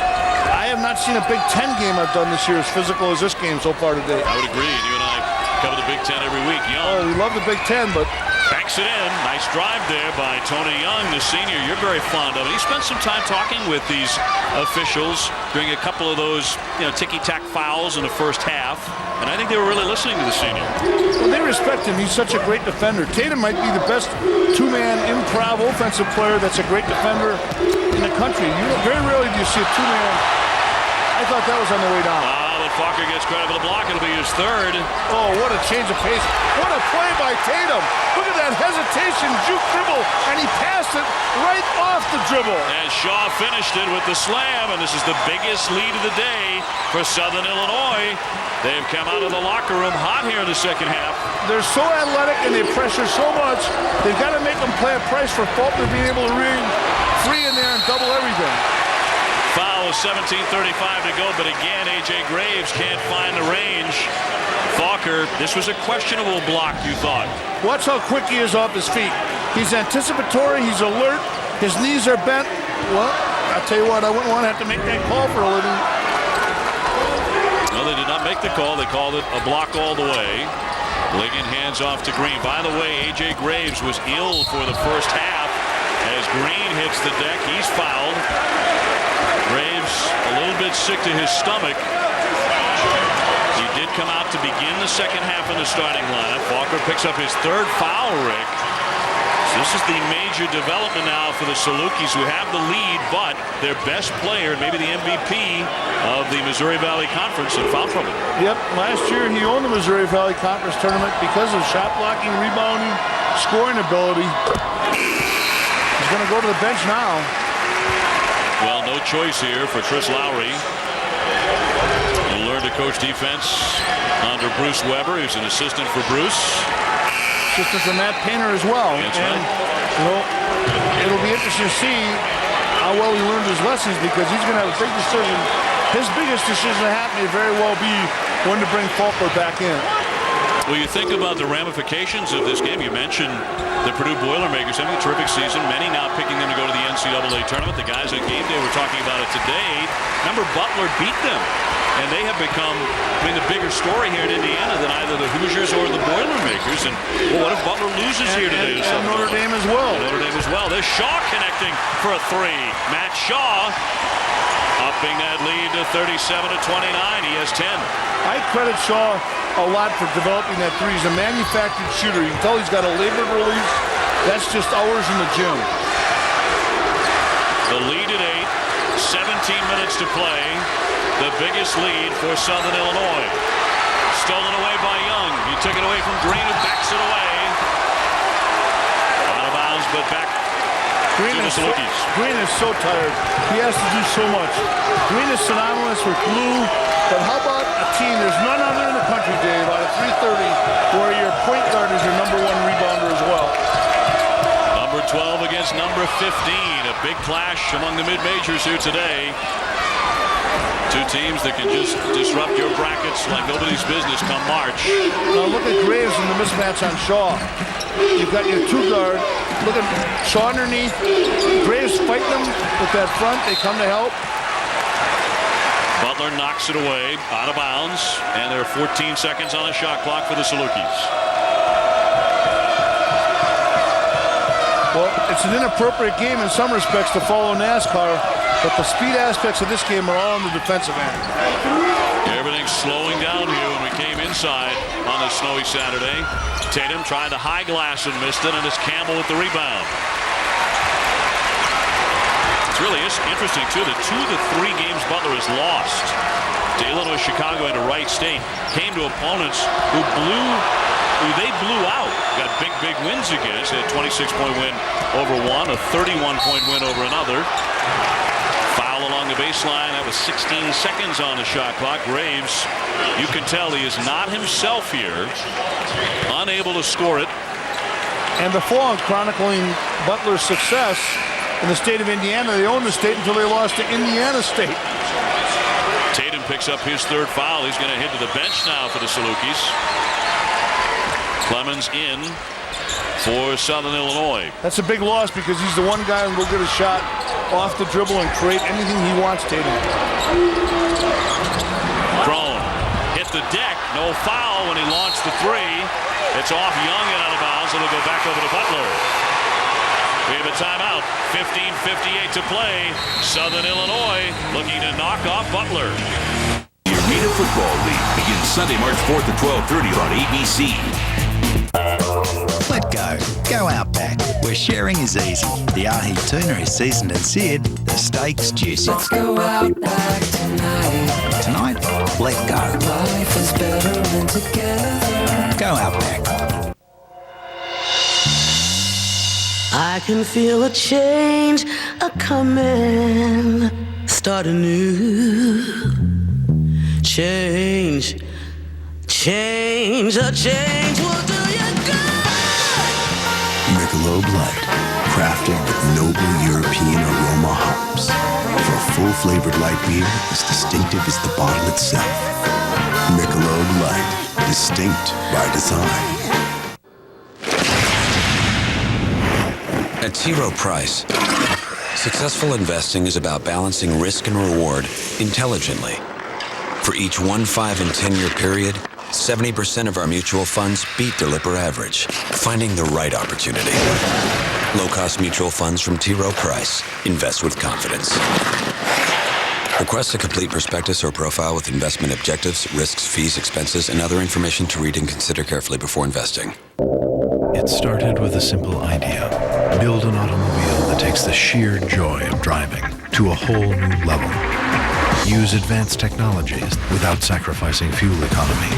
I have not seen a Big Ten game I've done this year as physical as this game so far today. I would agree. You and I cover the Big Ten every week. Young. Oh, we love the Big Ten, but banks it in. Nice drive there by Tony Young, the senior. You're very fond of it. He spent some time talking with these officials during a couple of those, ticky-tack fouls in the first half, and I think they were really listening to the senior. Well, they respect him. He's such a great defender. Tatum might be the best two-man improv offensive player that's a great defender in the country. Very rarely do you see a two-man. I thought that was on the way down. But Falker gets credit for the block. It'll be his third. Oh, what a change of pace. What a play by Tatum. Look at that hesitation, juke dribble, and he passed it right off the dribble. And Shaw finished it with the slam, and this is the biggest lead of the day for Southern Illinois. They've come out of the locker room hot here in the second half. They're so athletic and they pressure so much, they've got to make them pay a price for Faulkner being able to ring free in there and double everything. Foul with 17:35 to go, but again, A.J. Graves can't find the range. Falker, this was a questionable block, you thought. Watch how quick he is off his feet. He's anticipatory, he's alert, his knees are bent. Well, I'll tell you what, I wouldn't want to have to make that call for a living. No, they did not make the call. They called it a block all the way. Ligon hands off to Green. By the way, A.J. Graves was ill for the first half. As Green hits the deck, he's fouled. Graves a little bit sick to his stomach. He did come out to begin the second half in the starting lineup. Walker picks up his third foul, Rick. So this is the major development now for the Salukis, who have the lead, but their best player, maybe the MVP of the Missouri Valley Conference, in foul trouble. Yep, last year he owned the Missouri Valley Conference tournament because of shot blocking, rebounding, scoring ability. He's going to go to the bench now. Well, no choice here for Tris Lowry. He'll learn to coach defense under Bruce Weber, who's an assistant for Bruce. Assistant for Matt Painter as well. That's and, right. It'll be interesting to see how well he learned his lessons because he's going to have a big decision. His biggest decision to have may very well be when to bring Faulkner back in. Well, you think about the ramifications of this game. You mentioned the Purdue Boilermakers having a terrific season. Many now picking them to go to the NCAA tournament. The guys at game day were talking about it today. Remember, Butler beat them. And they have become, the bigger story here in Indiana than either the Hoosiers or the Boilermakers. And what if Butler loses here today? And Notre Dame as well. Notre Dame as well. There's Shaw connecting for a three. Matt Shaw upping that lead to 37-29. He has 10. I credit Shaw a lot for developing that three. He's a manufactured shooter. You can tell he's got a labored release. That's just hours in the gym. The lead at 8, 17 minutes to play. The biggest lead for Southern Illinois. Stolen away by Young. He took it away from Green, who backs it away. Out of bounds, but back Green to the Salukis. Green is so tired. He has to do so much. Green is synonymous with glue. But how about a team? There's none other in the country, Dave, out of 330, where your point guard is your #1 rebounder as well. Number 12 against number 15. A big clash among the mid-majors here today. Two teams that can just disrupt your brackets like nobody's business come March. Now look at Graves and the mismatch on Shaw. You've got your two guard. Look at Shaw underneath. Graves fighting them with that front. They come to help. Butler knocks it away, out of bounds, and there are 14 seconds on the shot clock for the Salukis. Well, it's an inappropriate game in some respects to follow NASCAR, but the speed aspects of this game are all on the defensive end. Everything's slowing down here when we came inside on this snowy Saturday. Tatum tried the high glass and missed it, and it's Campbell with the rebound. It's really interesting, too, that 2 of the 3 games Butler has lost to Illinois, Chicago, and to Wright State came to opponents who they blew out. Got big wins against. They had a 26-point win over one, a 31-point win over another. Foul along the baseline. That was 16 seconds on the shot clock. Graves, you can tell he is not himself here. Unable to score it. And before on chronicling Butler's success in the state of Indiana, they owned the state until they lost to Indiana State. Tatum picks up his 3rd foul. He's going to head to the bench now for the Salukis. Clemens in for Southern Illinois. That's a big loss because he's the one guy who will get a shot off the dribble and create anything he wants, Tatum. Crone hit the deck. No foul when he launched the 3. It's off Young and out of bounds. It'll go back over to Butler. We have a timeout. 15:58 to play. Southern Illinois looking to knock off Butler. The Arena Football League begins Sunday, March 4th at 12:30 on ABC. Let go. Go Outback, where sharing is easy. The ahi tuna is seasoned and seared. The steak's juicy. Let's go Outback tonight. Tonight, let go. Life is better when together. Go Outback. I can feel a change a-coming. Start anew. Change. A change will do you good. Michelob Light, crafted with noble European aroma hops. For a full-flavored light beer as distinctive as the bottle itself. Michelob Light, distinct by design. At T. Rowe Price, successful investing is about balancing risk and reward intelligently. For each 1, 5, and 10-year period, 70% of our mutual funds beat their Lipper average, finding the right opportunity. Low-cost mutual funds from T. Rowe Price. Invest with confidence. Request a complete prospectus or profile with investment objectives, risks, fees, expenses, and other information to read and consider carefully before investing. It started with a simple idea. Build an automobile that takes the sheer joy of driving to a whole new level. Use advanced technologies without sacrificing fuel economy.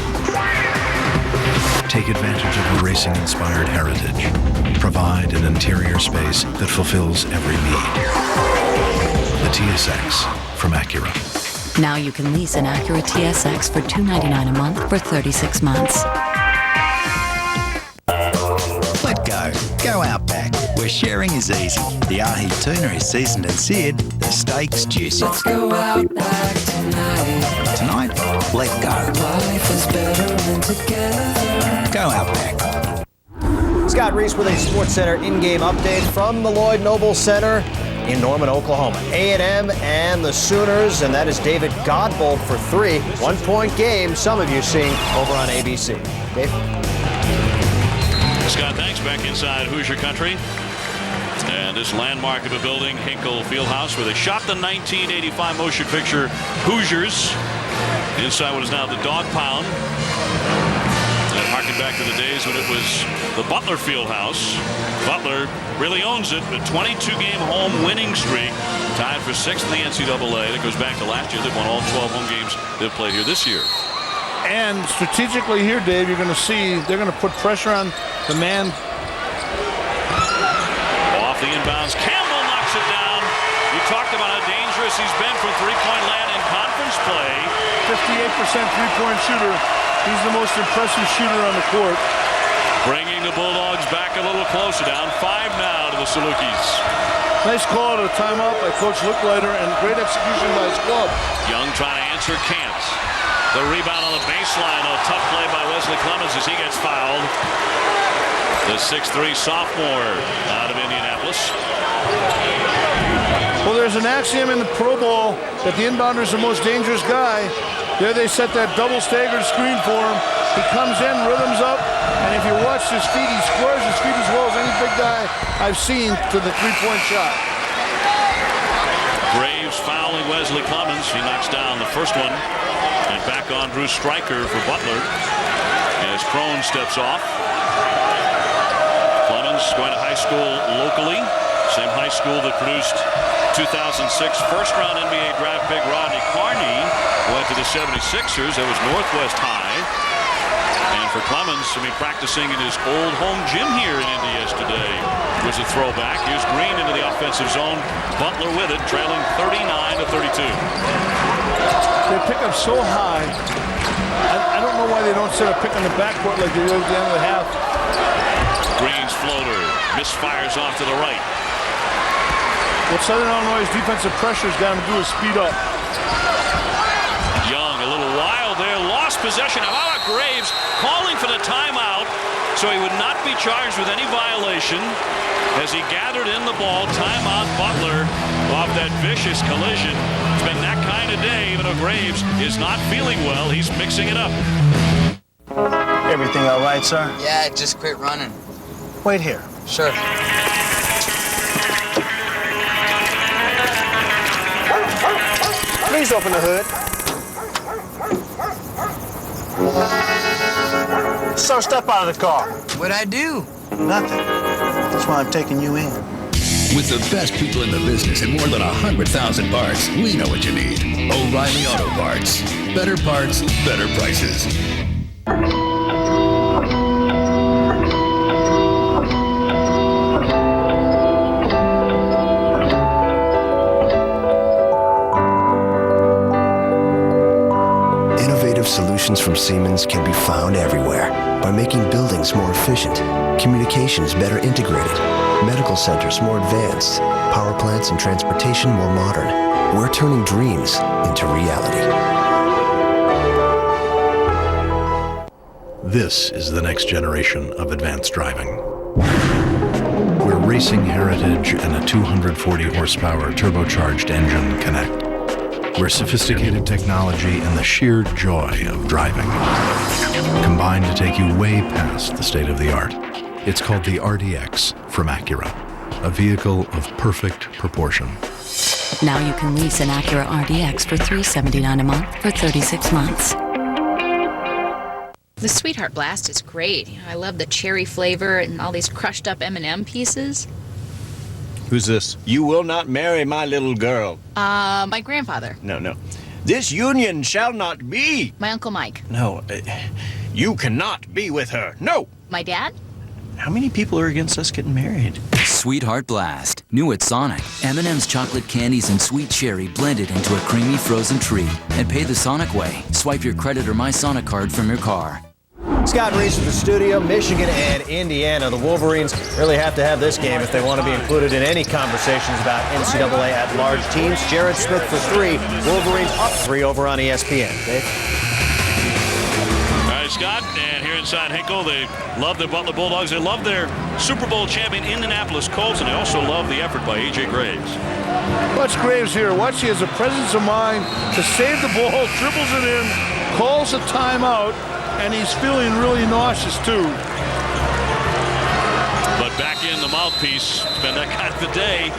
Take advantage of a racing-inspired heritage. Provide an interior space that fulfills every need. The TSX from Acura. Now you can lease an Acura TSX for $299 a month for 36 months. Let go. Go Outback, where sharing is easy. The ahi tuna is seasoned and seared. The steak's juicy. Let's go Outback tonight. Tonight, let go. Life is better when together. Go Outback. Scott Reese with a SportsCenter in-game update from the Lloyd Noble Center in Norman, Oklahoma. A&M and the Sooners, and that is David Godbolt for 3. 1-point game, some of you seeing over on ABC. Dave? Scott, thanks. Back inside Hoosier country. And this landmark of a building, Hinkle Fieldhouse, where they shot the 1985 motion picture Hoosiers. Inside what is now the Dog Pound. And harken back to the days when it was the Butler Fieldhouse. Butler really owns it. A 22-game home winning streak. Tied for 6th in the NCAA. That goes back to last year. They've won all 12 home games they've played here this year. And strategically here, Dave, you're going to see they're going to put pressure on the man. Off the inbounds. Campbell knocks it down. You talked about how dangerous he's been from three-point land in conference play. 58% three-point shooter. He's the most impressive shooter on the court. Bringing the Bulldogs back a little closer. Down 5 now to the Salukis. Nice call to a timeout by Coach Licklider and great execution by his club. Young trying to answer, can't. The rebound on the baseline. A tough play by Wesley Clemens as he gets fouled. The 6'3 sophomore out of Indianapolis. Well, there's an axiom in the Pro Bowl that the inbounder is the most dangerous guy. There they set that double staggered screen for him. He comes in, rhythms up, and if you watch his feet, he squares his feet as well as any big guy I've seen to the three-point shot. Graves fouling Wesley Clemens. He knocks down the first one. And back on Drew Stryker for Butler as Crone steps off. Clemens going to high school locally. Same high school that produced 2006 first-round NBA draft pick Rodney Carney. Went to the 76ers. That was Northwest High. And for Clemens, practicing in his old home gym here in Indy yesterday was a throwback. Here's Green into the offensive zone. Butler with it, trailing 39-32. They pick up so high. I don't know why they don't set a pick on the backcourt like they did at the end of the half. Green's floater misfires off to the right. What Southern Illinois' defensive pressure's got him to do is speed up. Young, a little wild there, lost possession. How about Graves calling for the timeout so he would not be charged with any violation as he gathered in the ball. Timeout Butler off that vicious collision. It's been that kind of day, even though Graves is not feeling well. He's mixing it up. Everything all right, sir? Yeah, just quit running. Wait here. Sure. Please open the hood. Sir, step out of the car. What'd I do? Nothing. That's why I'm taking you in. With the best people in the business and more than 100,000 parts, we know what you need. O'Reilly Auto Parts. Better parts, better prices. Solutions from Siemens can be found everywhere by making buildings more efficient, communications better integrated, medical centers more advanced, power plants and transportation more modern. We're turning dreams into reality. This is the next generation of advanced driving. Where racing heritage and a 240 horsepower turbocharged engine connect. Where sophisticated technology and the sheer joy of driving combine to take you way past the state of the art. It's called the RDX from Acura, a vehicle of perfect proportion. Now you can lease an Acura RDX for $379 a month for 36 months. The Sweetheart Blast is great. I love the cherry flavor and all these crushed up M&M pieces. Who's this? You will not marry my little girl. My grandfather. No. This union shall not be. My Uncle Mike. No, you cannot be with her. No. My dad? How many people are against us getting married? Sweetheart Blast. New at Sonic. M&M's chocolate candies and sweet cherry blended into a creamy frozen treat. And pay the Sonic way. Swipe your credit or My Sonic card from your car. Scott Reese with the studio. Michigan and Indiana. The Wolverines really have to have this game if they want to be included in any conversations about NCAA at-large teams. Jared Smith for three. Wolverines up 3 over on ESPN. Dave? All right, Scott. And here inside Hinkle, they love the Butler Bulldogs. They love their Super Bowl champion Indianapolis Colts, and they also love the effort by A.J. Graves. Watch Graves here. Watch, he has a presence of mind to save the ball, dribbles it in, calls a timeout, and he's feeling really nauseous, too. But back in the mouthpiece, it's been that kind of a day.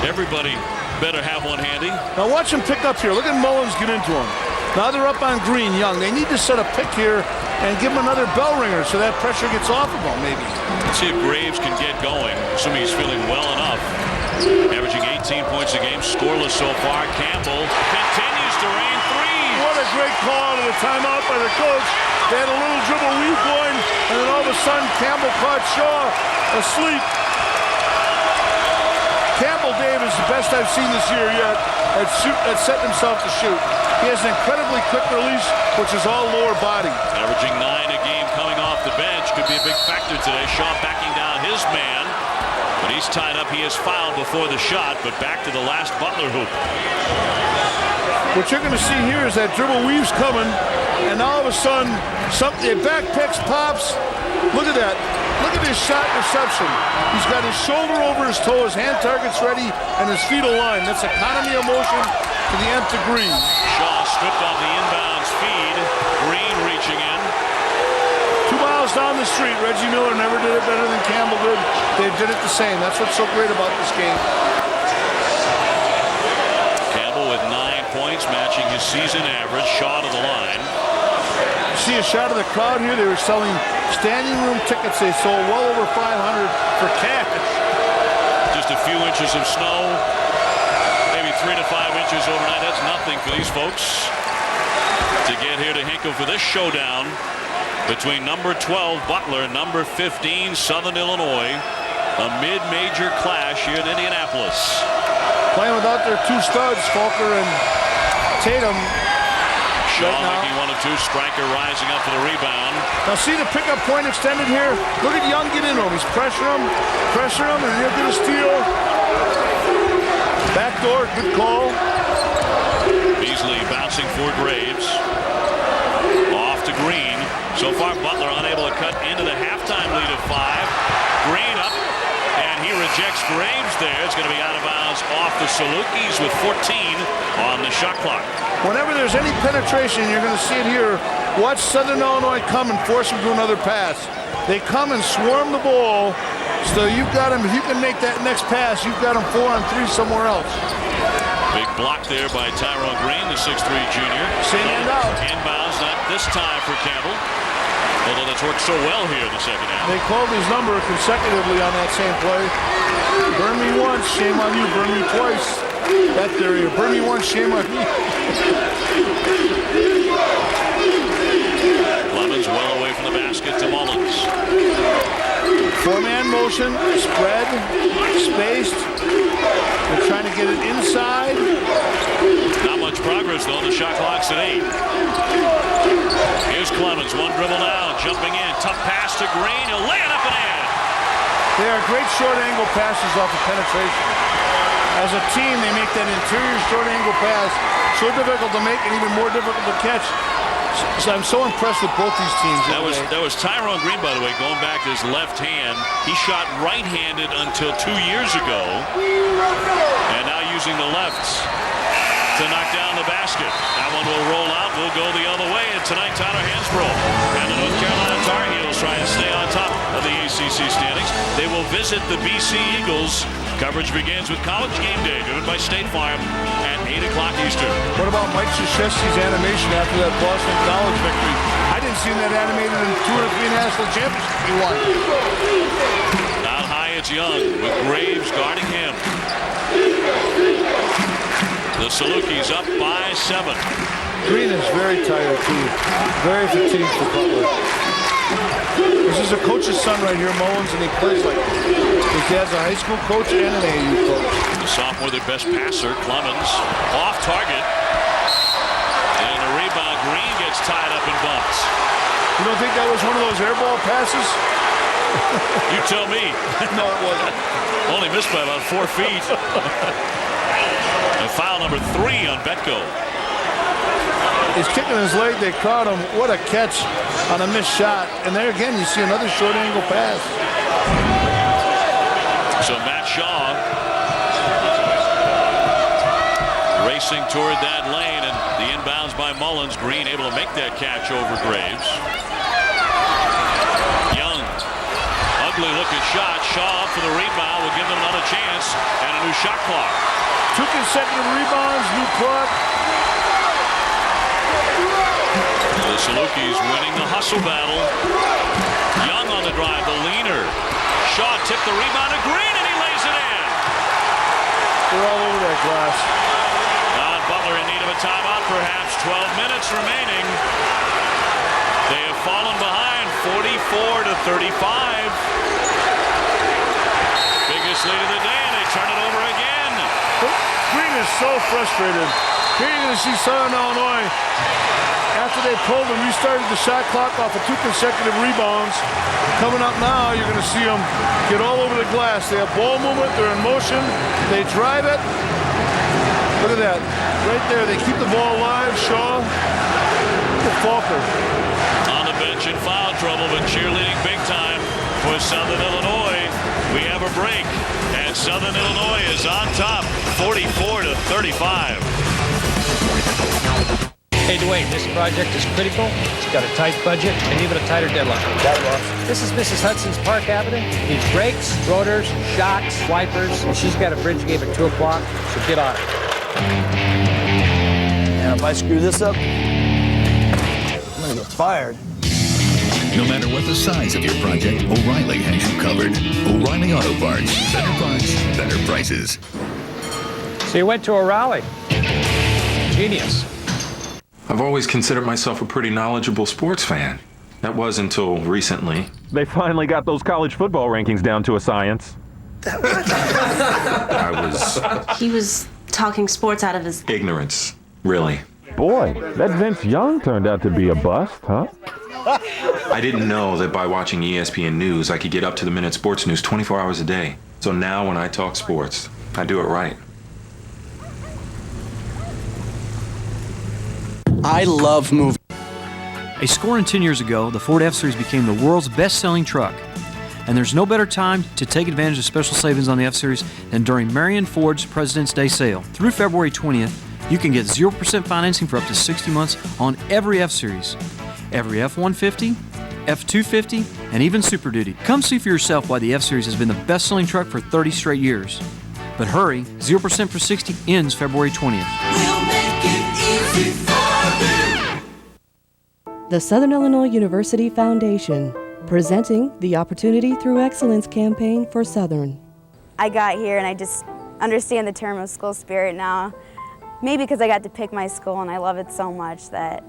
Everybody better have one handy. Now watch him pick up here. Look at Mullins get into him. Now they're up on Green, Young. They need to set a pick here and give him another bell ringer so that pressure gets off of him, maybe. Let's see if Graves can get going, assuming he's feeling well enough. Averaging 18 points a game, scoreless so far. Campbell continues to rain three. What a great call to the timeout by the coach. They had a little dribble weave going, and then all of a sudden Campbell caught Shaw asleep. Campbell, Dave, is the best I've seen this year yet at setting himself to shoot. He has an incredibly quick release, which is all lower body. Averaging 9 a game coming off the bench. Could be a big factor today. Shaw backing down his man. When he's tied up, he is fouled before the shot, but back to the last Butler hoop. What you're going to see here is that dribble weave's coming, and all of a sudden, the back picks pops, Look at that. Look at his shot reception. He's got his shoulder over his toe, his hand target's ready, and his feet aligned. That's economy of motion to the nth degree. Shaw stripped off the inbounds feed. Green reaching in. 2 miles down the street, Reggie Miller never did it better than Campbell did. They did it the same. That's what's so great about this game. Campbell with 9 points, matching his season average. Shaw to the line. See a shot of the crowd here. They were selling standing room tickets. They sold well over 500 for cash. Just a few inches of snow, maybe 3 to 5 inches overnight. That's nothing for these folks to get here to Hinkle for this showdown between number 12 Butler and number 15 Southern Illinois. A mid-major clash here in Indianapolis. Playing without their 2 studs, Falker and Tatum. Shaw making 1 of 2. Striker rising up for the rebound. Now see the pickup point extended here. Look at Young get into him. He's pressuring him, and he'll get a steal. Backdoor, good call. Beasley bouncing for Graves. Off to Green. So far, Butler unable to cut into the halftime lead of 5. Green up, and he rejects Graves there. It's going to be out of bounds off the Salukis with 14 on the shot clock. Whenever there's any penetration, you're going to see it here. Watch Southern Illinois come and force them to another pass. They come and swarm the ball, so you've got them. If you can make that next pass, you've got them 4 on 3 somewhere else. Big block there by Tyrone Green, the 6'3 junior. Same end out. Inbounds, not this time for Campbell. Although that's worked so well here in the second half. They called his number consecutively on that same play. Burn me once, shame on you. Burn me twice. That theory. Burn me once, shame on me. Clemens well away from the basket to Mullins. 4-man motion, spread, spaced. They're trying to get it inside. Not much progress though. The shot clock's at 8. Here's Clemens, 1 dribble down, jumping in, tough pass to Green. He'll lay it up and in. They are great short angle passes off of penetration. As a team, they make that interior short angle pass so difficult to make and even more difficult to catch. So I'm so impressed with both these teams. That was Tyrone Green, by the way, going back to his left hand. He shot right-handed until 2 years ago, and now using the left to knock down the basket. That one will roll out, will go the other way, and tonight Tyler Hansbrough and the North Carolina Tar Heels try to stay on top of the ACC standings. They will visit the BC Eagles. Coverage begins with College Game Day, driven by State Farm at 8 o'clock Eastern. What about Mike Krzyzewski's animation after that Boston College victory? I didn't see that animated in 2 or 3 national championships he won. Down high, it's Young with Graves guarding him. The Salukis up by 7. Green is very tired too. Very fatigued for Butler. This is a coach's son right here, Mullins, and he plays like he has a high school coach and an AAU coach. The sophomore, their best passer, Clemens, off target. And the rebound, Green gets tied up and bumped. You don't think that was one of those airball passes? You tell me. No, it wasn't. Only missed by about 4 feet. And foul number 3 on Betko. He's kicking his leg. They caught him. What a catch on a missed shot. And there again, you see another short angle pass. So Matt Shaw racing toward that lane, and the inbounds by Mullins. Green able to make that catch over Graves. Young, ugly looking shot. Shaw up for the rebound, will give them another chance, and a new shot clock. 2 consecutive rebounds, new clock. The Salukis winning the hustle battle. Young on the drive, the leaner. Shaw tipped the rebound to Green, and he lays it in. They're all over that glass. Butler in need of a timeout, perhaps. 12 minutes remaining. They have fallen behind 44 to 35. Biggest lead of the day, and they turn it over again. Green is so frustrated. Here you're going to see Southern Illinois, after they pulled and restarted the shot clock off of 2 consecutive rebounds. Coming up now, you're going to see them get all over the glass. They have ball movement. They're in motion. They drive it. Look at that. Right there. They keep the ball alive. Shaw. Look at Falker. On the bench in foul trouble, but cheerleading big time. of a break, and Southern Illinois is on top, 44-35. Hey, Dwayne, this project is critical. It's got a tight budget and even a tighter deadline. This is Mrs. Hudson's Park Avenue. Needs brakes, rotors, shocks, wipers, and she's got a bridge game at 2 o'clock, so get on it. Yeah, if I screw this up, I'm gonna get fired. No matter what the size of your project, O'Reilly has you covered. O'Reilly Auto Parts. Better parts, better prices. So you went to a rally. Genius. I've always considered myself a pretty knowledgeable sports fan. That was until recently. They finally got those college football rankings down to a science. He was talking sports out of his Ignorance, really. Boy, that Vince Young turned out to be a bust, huh? I didn't know that by watching ESPN News, I could get up to the minute sports news 24 hours a day. So now when I talk sports, I do it right. I love movies. A score and 10 years ago, the Ford F-Series became the world's best-selling truck. And there's no better time to take advantage of special savings on the F-Series than during Marion Ford's President's Day sale. Through February 20th, you can get 0% financing for up to 60 months on every F-Series. Every F-150, F-250, and even Super Duty. Come see for yourself why the F-Series has been the best-selling truck for 30 straight years. But hurry, 0% for 60 ends February 20th. We'll make it easy for you. The Southern Illinois University Foundation, presenting the Opportunity Through Excellence campaign for Southern. I got here and I just understand the term of school spirit now. Maybe because I got to pick my school and I love it so much that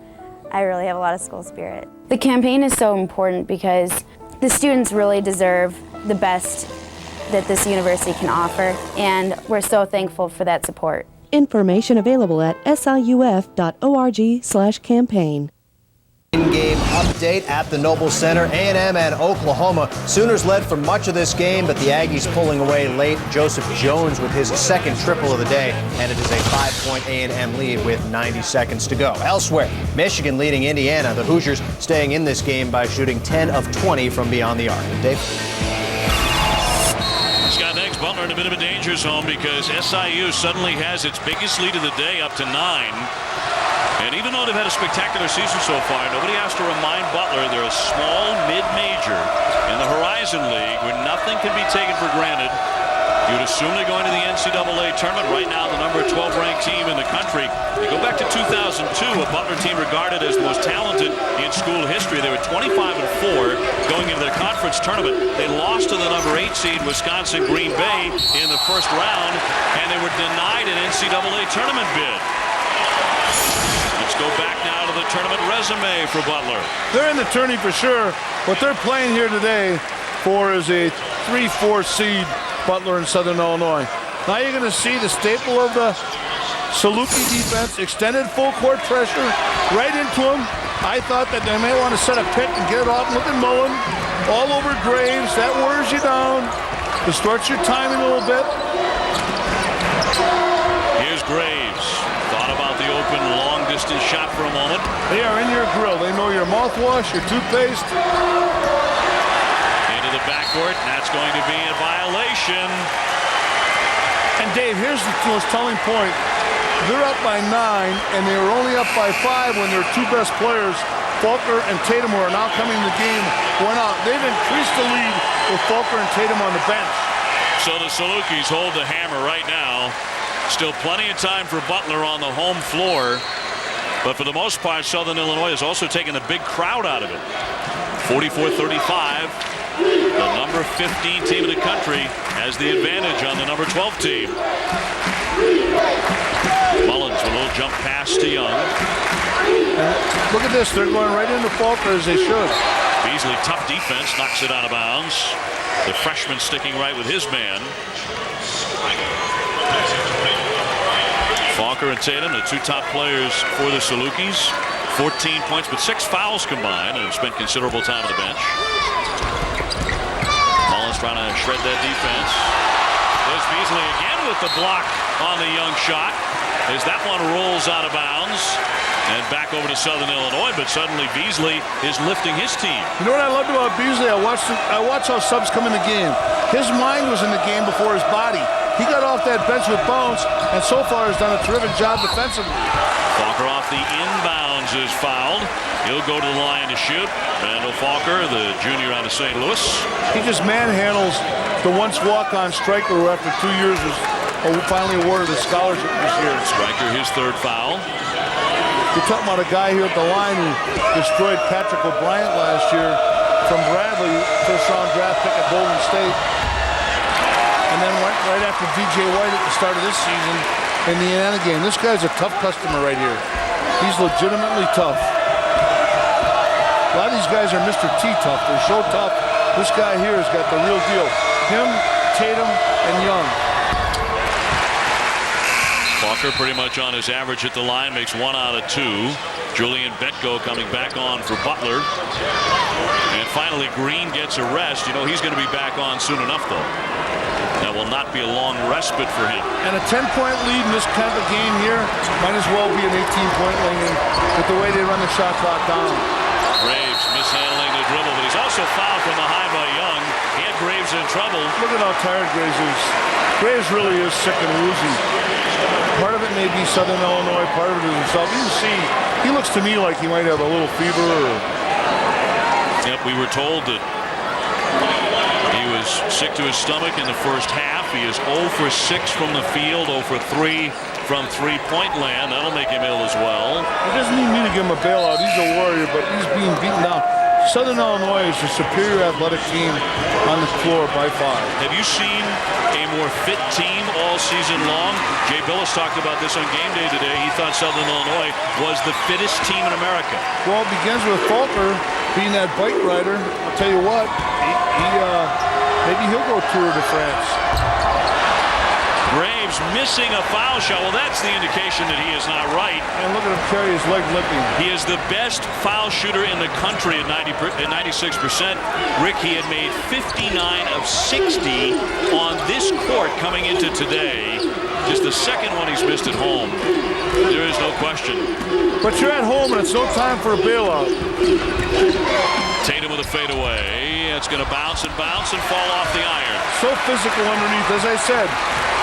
I really have a lot of school spirit. The campaign is so important because the students really deserve the best that this university can offer, and we're so thankful for that support. Information available at siuf.org/campaign. In-game update at the Noble Center. A&M and Oklahoma. Sooners led for much of this game, but the Aggies pulling away late. Joseph Jones with his second triple of the day, and it is a 5-point A&M lead with 90 seconds to go. Elsewhere, Michigan leading Indiana. The Hoosiers staying in this game by shooting 10 of 20 from beyond the arc. Dave? Scott, thanks. Butler in a bit of a danger zone because SIU suddenly has its biggest lead of the day up to 9. And even though they've had a spectacular season so far, nobody has to remind Butler they're a small mid-major in the Horizon League where nothing can be taken for granted. You'd assume they're going to the NCAA tournament. Right now, the number 12 ranked team in the country. You go back to 2002, a Butler team regarded as the most talented in school history. They were 25-4 going into the conference tournament. They lost to the number 8 seed Wisconsin Green Bay in the first round, and they were denied an NCAA tournament bid. Let's go back now to the tournament resume for Butler. They're in the tourney for sure. What they're playing here today for is a 3-4 seed, Butler in Southern Illinois. Now you're going to see the staple of the Saluki defense, extended full court pressure right into him. I thought that they may want to set a pick and get it off. Look at Mullen all over Graves. That wears you down. Distorts your timing a little bit. Here's Graves. Thought about the open long distance shot for a moment. They are in your grill. They know your mouthwash, your toothpaste. Into the backcourt, and that's going to be a violation. And Dave, here's the most telling point. They're up by 9, and they were only up by 5 when their two best players, Faulkner and Tatum, who are now coming in the game, went out. They've increased the lead with Faulkner and Tatum on the bench. So the Salukis hold the hammer right now. Still plenty of time for Butler on the home floor. But for the most part, Southern Illinois has also taken a big crowd out of it. 44-35. The number 15 team in the country has the advantage on the number 12 team. Mullins with a little jump pass to Young. Look at this. They're going right into Faulkner as they should. Beasley, tough defense, knocks it out of bounds. The freshman sticking right with his man. Faulkner and Tatum, the two top players for the Salukis. 14 points, but 6 fouls combined, and have spent considerable time on the bench. Mullins trying to shred that defense. There's Beasley again with the block on the Young shot as that one rolls out of bounds. And back over to Southern Illinois, but suddenly Beasley is lifting his team. You know what I loved about Beasley? I watched how subs come in the game. His mind was in the game before his body. He got off that bench with bounce, and so far has done a terrific job defensively. Falker off the inbounds is fouled. He'll go to the line to shoot. Randall Falker, the junior out of St. Louis. He just manhandles the once walk-on striker who after 2 years was finally awarded a scholarship this year. Striker, his third foul. You're talking about a guy here at the line who destroyed Patrick O'Brien last year from Bradley, first-round draft pick at Golden State. And then went right after DJ White at the start of this season in the Indiana game. This guy's a tough customer right here. He's legitimately tough. A lot of these guys are Mr. T tough. They're so tough. This guy here has got the real deal. Him, Tatum, and Young. Walker pretty much on his average at the line, makes 1 out of 2. Julian Betko coming back on for Butler. And finally, Green gets a rest. You know, he's going to be back on soon enough, though. That will not be a long respite for him. And a 10-point lead in this kind of game here might as well be an 18-point lead with the way they run the shot clock down. Graves mishandling the dribble, but he's also fouled from behind by Young. He had Graves in trouble. Look at how tired Graves is. Graves really is sick and woozy. Part of it may be Southern Illinois, part of it is himself. You can see, he looks to me like he might have a little fever. Yep, we were told that he was sick to his stomach in the first half. He is 0 for 6 from the field, 0 for 3 from three-point land. That'll make him ill as well. He doesn't need me to give him a bailout. He's a warrior, but he's being beaten down. Southern Illinois is a superior athletic team on the floor by far. Have you seen a more fit team all season long? Jay Billis talked about this on game day today. He thought Southern Illinois was the fittest team in America. Well, it begins with Falker being that bike rider. I'll tell you what, maybe he'll go Tour de France. Graves missing a foul shot. Well, that's the indication that he is not right. And look at him carry his leg limping. He is the best foul shooter in the country at 96%. Rick, he had made 59 of 60 on this court coming into today. Just the second one he's missed at home. There is no question. But you're at home and it's no time for a bailout. Tatum with a fadeaway. It's going to bounce and fall off the iron. So physical underneath, as I said.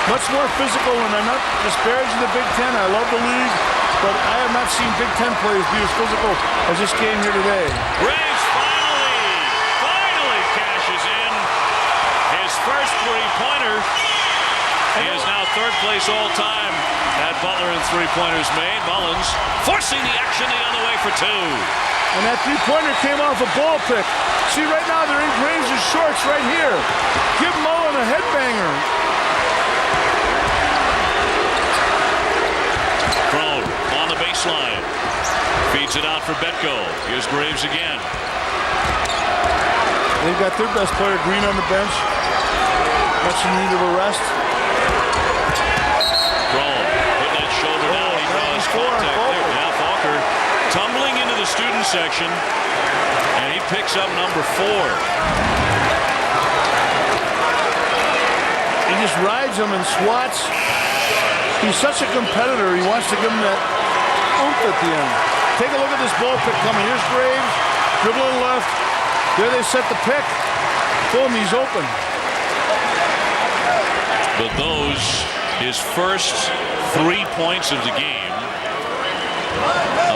Much more physical, and I'm not disparaging the Big Ten. I love the league, but I have not seen Big Ten players be as physical as this game here today. Graves finally cashes in his first three-pointer. He is now third place all time at Butler in three-pointers made. Mullins forcing the action the other way for 2. And that three-pointer came off a ball pick. See, right now they're in Graves' shorts right here. Give Mullen a headbanger. Crone on the baseline. Feeds it out for Betko. Here's Graves again. They've got their best player, Green, on the bench. Much in need of a rest. Crone putting that shoulder down. He draws contact there. Now Falker tumbling into the student section. And he picks up number 4. He just rides him and swats. He's such a competitor. He wants to give him that oomph at the end. Take a look at this ball pick coming. Here's Graves, dribbling left. There they set the pick. Boom, he's open. But those, his first 3 points of the game,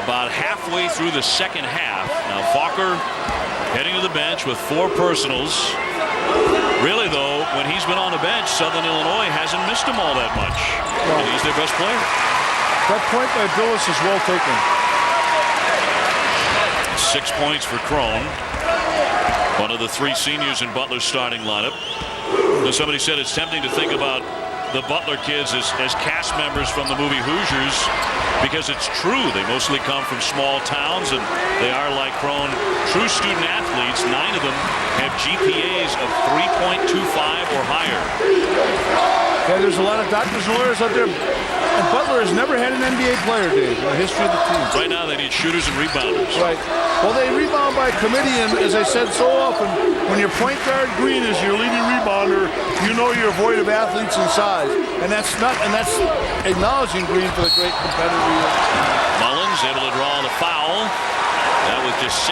about halfway through the second half. Now Falker heading to the bench with 4 personals. Really, though, when he's been on the bench, Southern Illinois hasn't missed him all that much. No. And he's their best player. That point by Billis is well taken. 6 points for Crone. One of the 3 seniors in Butler's starting lineup. And somebody said it's tempting to think about the Butler kids as cast members from the movie Hoosiers, because it's true. They mostly come from small towns, and they are, like Crone, true student athletes. 9 of them have GPAs of 3.25 or higher. Yeah, there's a lot of doctors and lawyers out there. And Butler has never had an NBA player, Dave, in the history of the team. Right now they need shooters and rebounders. Right. Well, they rebound by committee, and as I said so often, when your point guard Green is your leading rebounder, you know you're void of athletes and size. And that's acknowledging Green for the great competitor he is. Mullins able to draw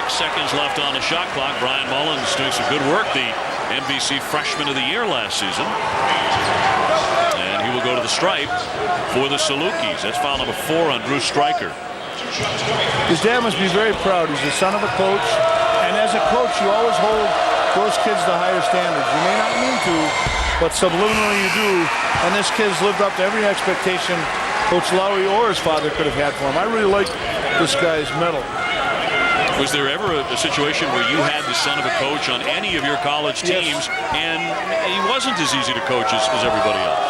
seconds left on the shot clock. Brian Mullins doing some good work, the NBC Freshman of the Year last season. And he will go to the stripe for the Salukis. That's foul number 4 on Drew Stryker. His dad must be very proud. He's the son of a coach. And as a coach, you always hold those kids to higher standards. You may not mean to, but subliminally you do. And this kid's lived up to every expectation Coach Lowry or his father could have had for him. I really like this guy's medal. Was there ever a situation where you had the son of a coach on any of your college teams, and he wasn't as easy to coach as everybody else?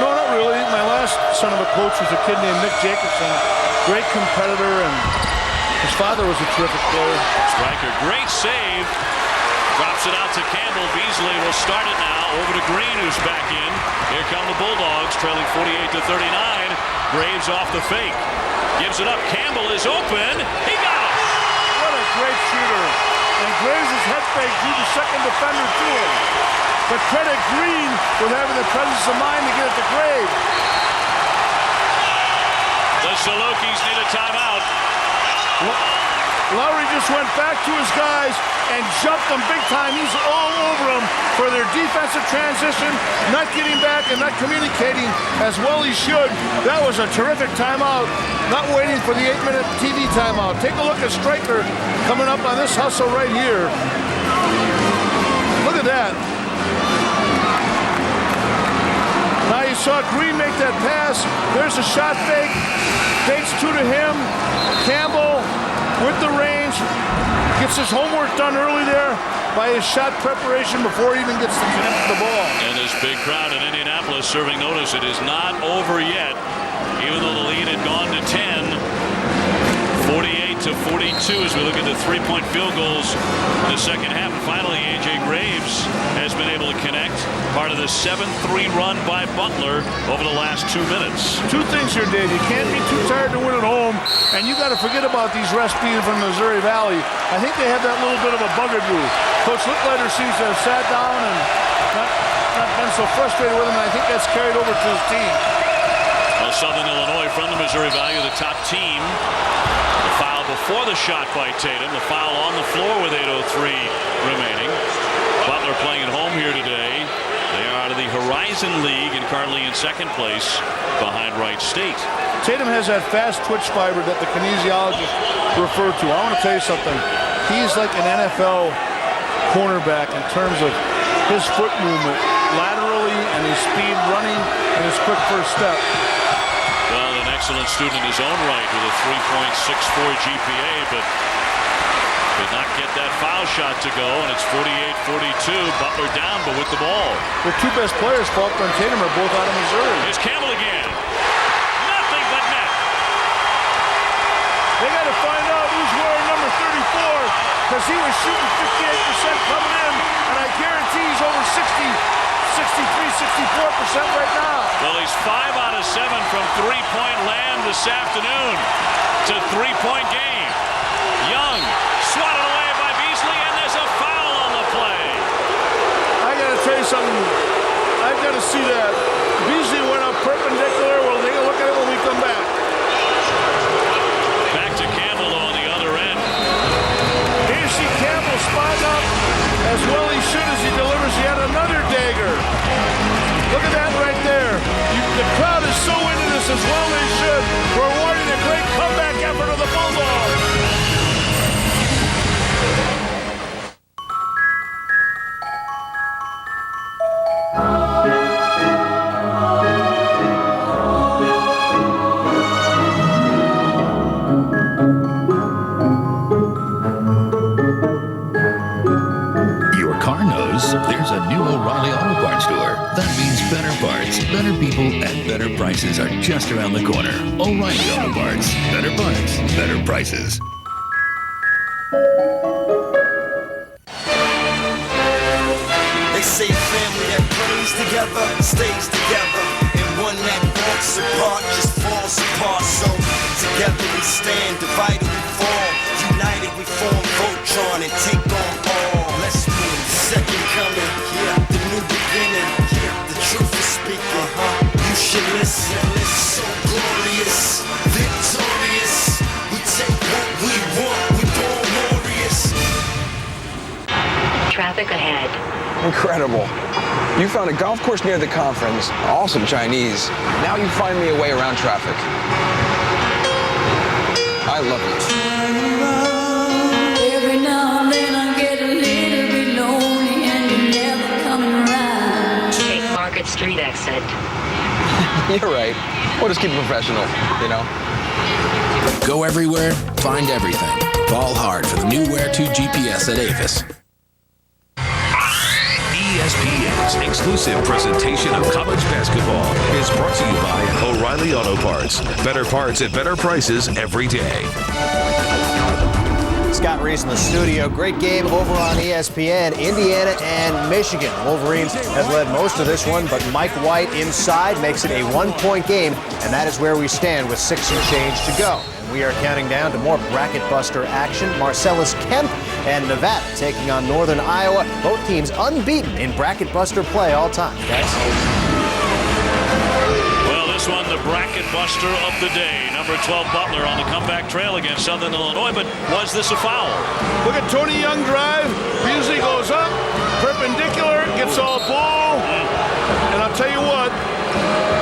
No, not really. My last son of a coach was a kid named Nick Jacobson. Great competitor, and his father was a terrific player. Stryker, great save. Drops it out to Campbell. Beasley will start it now. Over to Green, who's back in. Here come the Bulldogs, trailing 48-39. Graves off the fake. Gives it up. Campbell is open. He got it. What a great shooter. And Graves' head fake drew the second defender to him. But credit Green for having the presence of mind to get it to Graves. The Salukis need a timeout. Lowry just went back to his guys and jumped them big time. He's all over them for their defensive transition, not getting back and not communicating as well he should. That was a terrific timeout, not waiting for the 8-minute TV timeout. Take a look at Stryker coming up on this hustle right here. Look at that. Now you saw Green make that pass. There's a shot fake. Takes 2 to him. Campbell with the range, gets his homework done early there by his shot preparation before he even gets to connect the ball. And this big crowd in Indianapolis serving notice. It is not over yet, even though the lead had gone to 10. 48-42 as we look at the three-point field goals in the second half. And finally, A.J. Graves has been able to connect. Part of the 7-3 run by Butler over the last 2 minutes. 2 things here, Dave. You can't be too tired to win at home, and you got to forget about these refs being from the Missouri Valley. I think they have that little bit of a bugaboo. Coach Licklider seems to have sat down and not been so frustrated with him, and I think that's carried over to his team. Well, Southern Illinois from the Missouri Valley, the top team. The foul before the shot by Tatum. The foul on the floor with 8:03 remaining. Butler playing at home here today. They are out of the Horizon League and currently in second place behind Wright State. Tatum has that fast twitch fiber that the kinesiologists refer to. I want to tell you something. He's like an NFL cornerback in terms of his foot movement laterally and his speed running and his quick first step. Well, an excellent student in his own right with a 3.64 GPA, but could not get that foul shot to go, and it's 48-42. Butler down, but with the ball. Their 2 best players, Faulkner and Tatum, are both out of Missouri. Here's Campbell again. Nothing but net. They got to find out who's wearing number 34, because he was shooting 58% coming in, and I guarantee he's over 63-64% right now. Well, he's 5 out of 7 from three-point land this afternoon. It's a three-point game. Young swatted away by Beasley, and there's a foul on the play. I got to tell you something. I've got to see that. Beasley went up perpendicular. We'll take a look at it when we come back. Back to Campbell on the other end. Here you see Campbell spot up as well he should as he delivers yet another dagger. Look at that right there. The crowd is so into this as well they should. We're awarding a great comeback effort of the Bulldogs. There's a new O'Reilly Auto Parts store. That means better parts, better people, and better prices are just around the corner. O'Reilly Auto Parts. Better parts, better prices. They say family that plays together stays together, and one that walks apart just falls apart. So together we stand, divided we fall, united we form Voltron and take on all. Let's move. Second coming, the new beginning, the truth is speaking. You should listen. So glorious, victorious. We take what we want. We born warriors. traffic ahead. Incredible. You found a golf course near the conference. Awesome Chinese. Now you find me a way around traffic. I love you. Every now and then I get a little bit lonely and you're never coming around. Take Market Street exit. You're right. We'll just keep it professional, you know? Go everywhere, find everything. Ball hard for the new Wear 2 GPS at Avis. ESPN's exclusive presentation of college basketball is brought to you by O'Reilly Auto Parts. Better parts at better prices every day. Scott Reese in the studio. Great game over on ESPN. Indiana and Michigan. Wolverines has led most of this one, but Mike White inside makes it a 1-point game, and that is where we stand with 6 and change to go. And we are counting down to more bracket buster action. Marcellus Kemp and Nevada taking on Northern Iowa. Both teams unbeaten in bracket buster play all time, guys. This one, the bracket buster of the day. Number 12, Butler on the comeback trail against Southern Illinois, but was this a foul? Look at Tony Young drive. Beasley goes up, perpendicular, gets all bull. And I'll tell you what,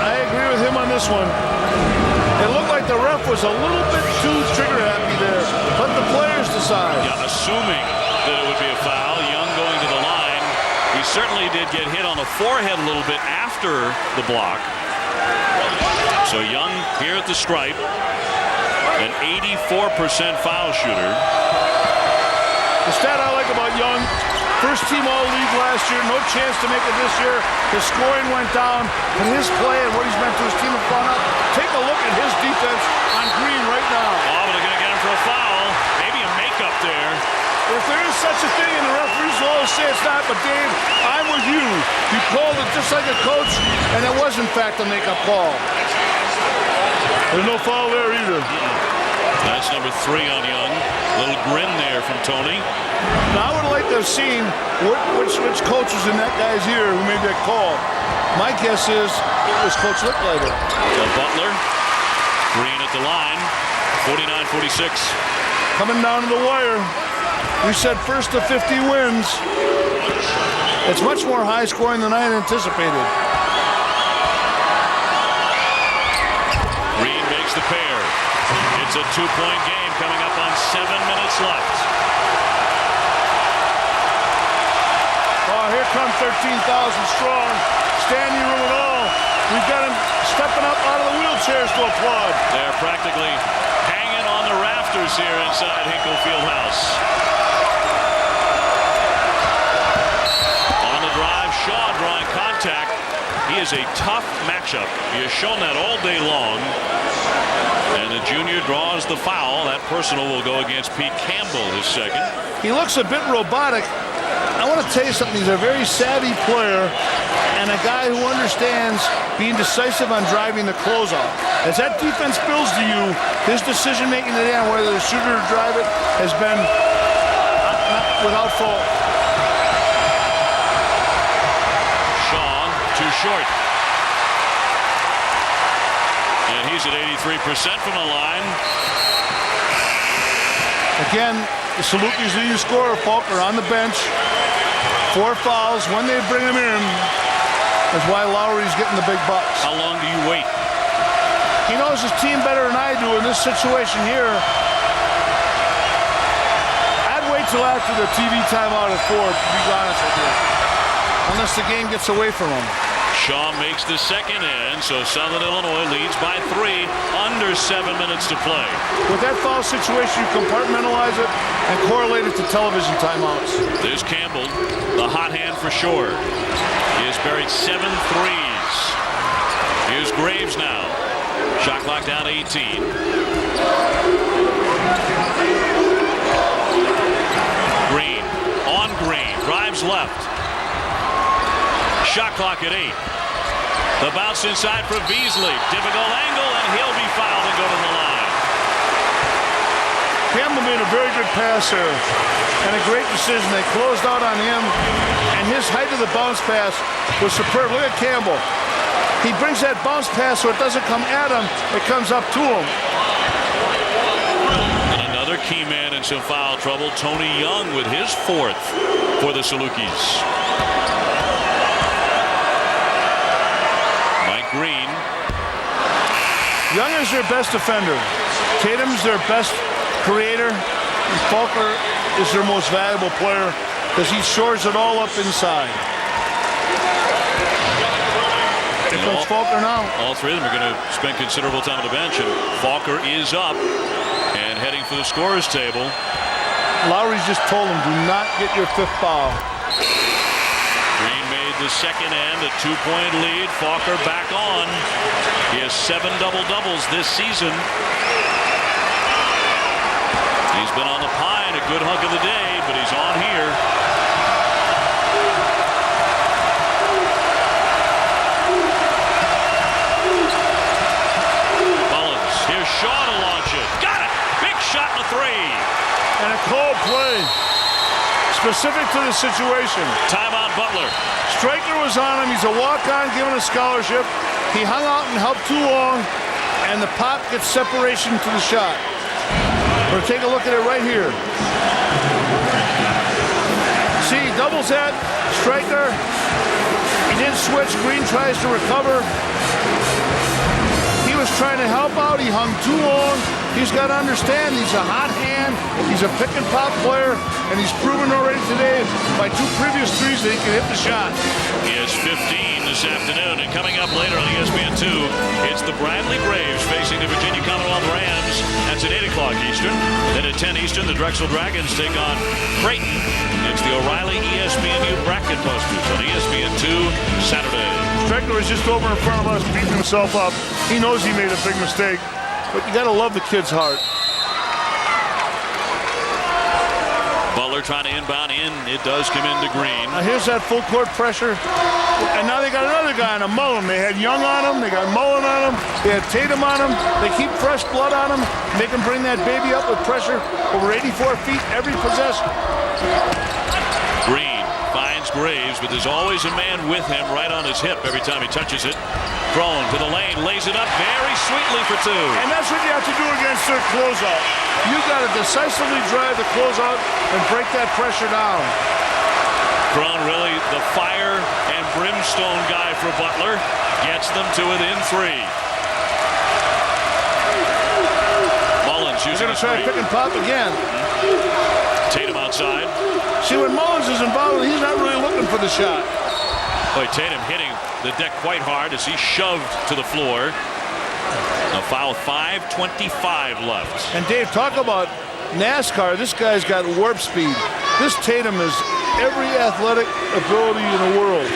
I agree with him on this one. It looked like the ref was a little bit too trigger happy there. Let the players decide. Yeah, assuming that it would be a foul. Young going to the line. He certainly did get hit on the forehead a little bit after the block. So Young here at the stripe, an 84% foul shooter. The stat I like about Young, first team all-league last year, no chance to make it this year. His scoring went down, but his play and what he's meant to his team have gone up. Take a look at his defense on Green right now. Oh, but they're going to get him for a foul. Maybe a makeup there. If there is such a thing, and the referees will always say it's not, but Dave, I'm with you. You called it just like a coach, and it was in fact a makeup call. There's no foul there either. That's number 3 on Young. Little grin there from Tony. Now I would like to have seen which coach was in that guy's ear who made that call. My guess is it was Coach Licklider. So Butler, Green at the line, 49-46. Coming down to the wire. We said first to 50 wins. It's much more high scoring than I had anticipated. Green makes the pair. It's a 2-point game coming up on 7 minutes left. Oh, here come 13,000 strong. Standing room and all. We've got him stepping up out of the wheelchairs to applaud. They're practically hanging on the rafters here inside Hinkle Fieldhouse. On the drive, Shaw drawing contact. He is a tough matchup. He has shown that all day long. And the junior draws the foul. That personal will go against Pete Campbell, his second. He looks a bit robotic. I want to tell you something. He's a very savvy player and a guy who understands being decisive on driving the closeout. As that defense builds to you, his decision-making today on whether to shoot it or drive it has been not without fault. Shaw, too short. And he's at 83% from the line. Again, the Salukis leading scorer, Faulkner, on the bench. 4 fouls. When they bring him in, that's why Lowry's getting the big bucks. How long do you wait? He knows his team better than I do in this situation here. I'd wait till after the TV timeout at 4, to be honest with you. Unless the game gets away from him. Shaw makes the second in, so Southern Illinois leads by 3, under 7 minutes to play. With that foul situation, you compartmentalize it and correlate it to television timeouts. There's Campbell, the hot hand for sure. He has buried 7 threes. Here's Graves now. Shot clock down to 18. Green, on Green, drives left. Shot clock at 8. The bounce inside for Beasley. Difficult angle, and he'll be fouled and go to the line. Campbell made a very good pass there and a great decision. They closed out on him, and his height of the bounce pass was superb. Look at Campbell. He brings that bounce pass so it doesn't come at him, it comes up to him. And another key man in some foul trouble, Tony Young with his 4th. for the Salukis. Mike Green. Young is their best defender. Tatum's their best creator. And Faulkner is their most valuable player because he shores it all up inside. Here comes Faulkner now. All three of them are going to spend considerable time on the bench, and Faulkner is up and heading for the scorer's table. Lowry's just told him, do not get your 5th foul. Green made the second and a 2-point lead. Faulkner back on. He has 7 double-doubles this season. He's been on the pine a good hunk of the day, but he's on here. Mullins, here's Shaw to launch it. Got it! Big shot in the 3. And a cold play. Specific to the situation. Timeout Butler. Stryker was on him. He's a walk-on given a scholarship. He hung out and helped too long, and the pop gets separation to the shot. We're going to take a look at it right here. See, doubles at Stryker. He didn't switch. Green tries to recover. He was trying to help out. He hung too long. He's got to understand he's a hot hand. He's a pick and pop player, and he's proven already today by 2 previous threes that he can hit the shot. He has 15 this afternoon, and coming up later on ESPN2, it's the Bradley Braves facing the Virginia Commonwealth Rams. That's at 8 o'clock Eastern. Then at 10 Eastern, the Drexel Dragons take on Creighton. It's the O'Reilly ESPNU Bracket Busters on ESPN2 Saturday. Stryker is just over in front of us, beating himself up. He knows he made a big mistake, but you got to love the kid's heart. Butler trying to inbound in. It does come into Green. Now here's that full court pressure. And now they got another guy on him, Mullen. They had Young on him. They got Mullen on him. They had Tatum on him. They keep fresh blood on him. Make him bring that baby up with pressure over 84 feet every possession. Green finds Graves, but there's always a man with him right on his hip every time he touches it. Crone to the lane, lays it up very sweetly for 2. And that's what you have to do against their closeout. You got to decisively drive the closeout and break that pressure down. Crone really the fire and brimstone guy for Butler. Gets them to within 3. Mullins using going to try to pick and pop again. Tatum outside. See, when Mullins is involved, he's not really looking for the shot. Boy, Tatum hitting the deck quite hard as he shoved to the floor. A foul, 5:25 left. And Dave, talk about NASCAR. This guy's got warp speed. This Tatum is every athletic ability in the world.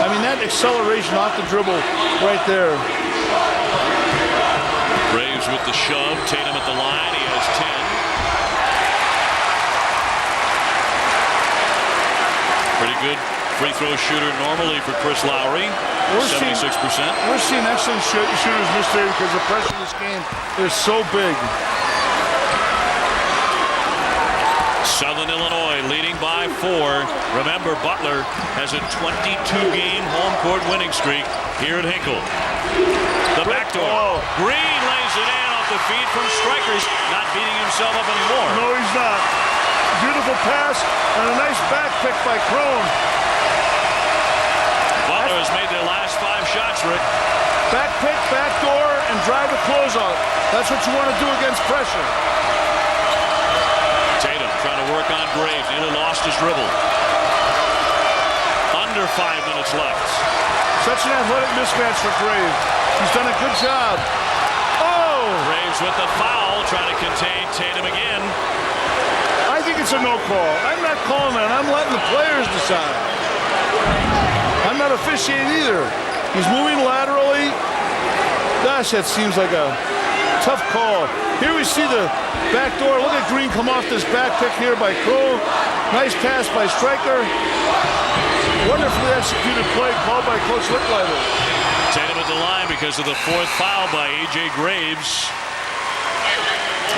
I mean, that acceleration off the dribble right there. Graves with the shove. Tatum at the line. He has 10. Pretty good free throw shooter normally for Chris Lowry. 76%. We're seeing excellent shooters miss today because the pressure in this game is so big. Southern Illinois leading by 4. Remember, Butler has a 22-game home court winning streak here at Hinkle. The backdoor. Green lays it in off the feet from Strikers. Not beating himself up anymore. No, he's not. Beautiful pass and a nice back pick by Crone. Butler has made their last 5 shots, Rick. Back pick, back door, and drive the closeout. That's what you want to do against pressure. Tatum trying to work on Graves. Nearly lost his dribble. Under 5 minutes left. Such an athletic mismatch for Graves. He's done a good job. Oh! Graves with the foul, trying to contain Tatum again. I think it's a no call. I'm not calling that. I'm letting the players decide. I'm not officiating either. He's moving laterally. Gosh, that seems like a tough call. Here we see the back door. Look at Green come off this back pick here by Cole. Nice pass by Stryker. Wonderfully executed play called by Coach Licklider. Tatum at the line because of the 4th foul by A.J. Graves.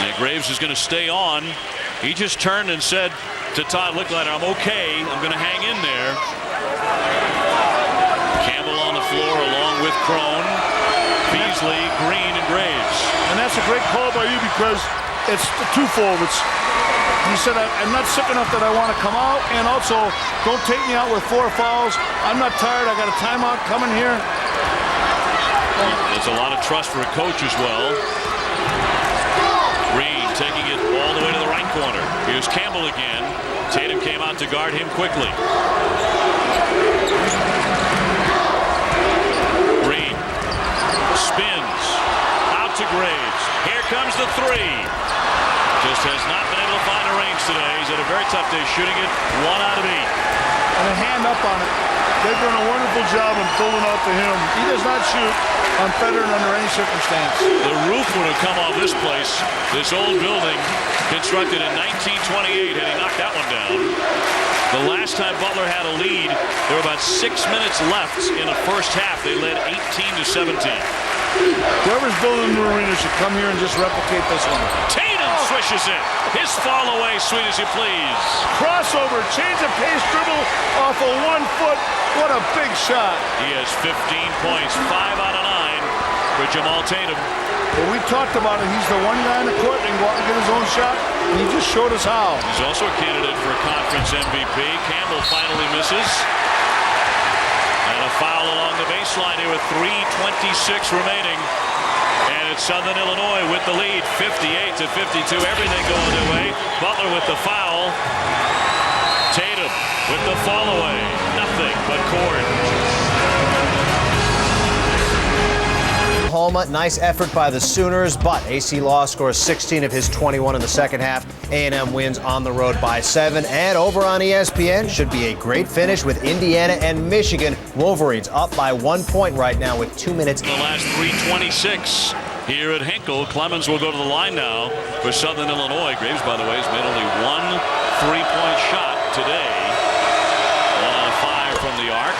And Graves is going to stay on. He just turned and said to Todd Licklider, I'm okay. I'm going to hang in there. Campbell on the floor along with Crone, Beasley, Green, and Graves. And that's a great call by you because it's twofold. It's He said, I'm not sick enough that I want to come out, and also don't take me out with 4 fouls. I'm not tired. I got a timeout coming here. There's a lot of trust for a coach as well. Green taking it all the way to the right corner. Here's Campbell again. Tatum came out to guard him quickly. Green spins out to Graves. Here comes the 3. Just has not been able to find a range today. He's had a very tough day shooting it. 1 out of 8. And a hand up on it. They've done a wonderful job in building out to him. He does not shoot unfettered under any circumstance. The roof would have come off this place. This old building, constructed in 1928, had he knocked that one down. The last time Butler had a lead, there were about 6 minutes left in the first half. They led 18-17. Whoever's building the arena should come here and just replicate this one. Tatum swishes it. His fall away, sweet as you please. Crossover, change of pace, dribble off of 1 foot. What a big shot. He has 15 points, 5 out of 9 for Jamal Tatum. Well, we talked about it. He's the one guy in the court that can go out and get his own shot, and he just showed us how. He's also a candidate for conference MVP. Campbell finally misses. And a foul along the baseline here with 3:26 remaining. And it's Southern Illinois with the lead, 58-52. Everything going their way. Butler with the foul. Tatum with the fall away. Nothing but cord. Oklahoma, nice effort by the Sooners, but AC Law scores 16 of his 21 in the second half. A&M wins on the road by 7. And over on ESPN, should be a great finish with Indiana and Michigan. Wolverines up by 1 point right now with 2 minutes. In the last 3:26 here at Hinkle. Clemens will go to the line now for Southern Illinois. Graves, by the way, has made only 1 3-point shot today. 1 on 5 from the arc.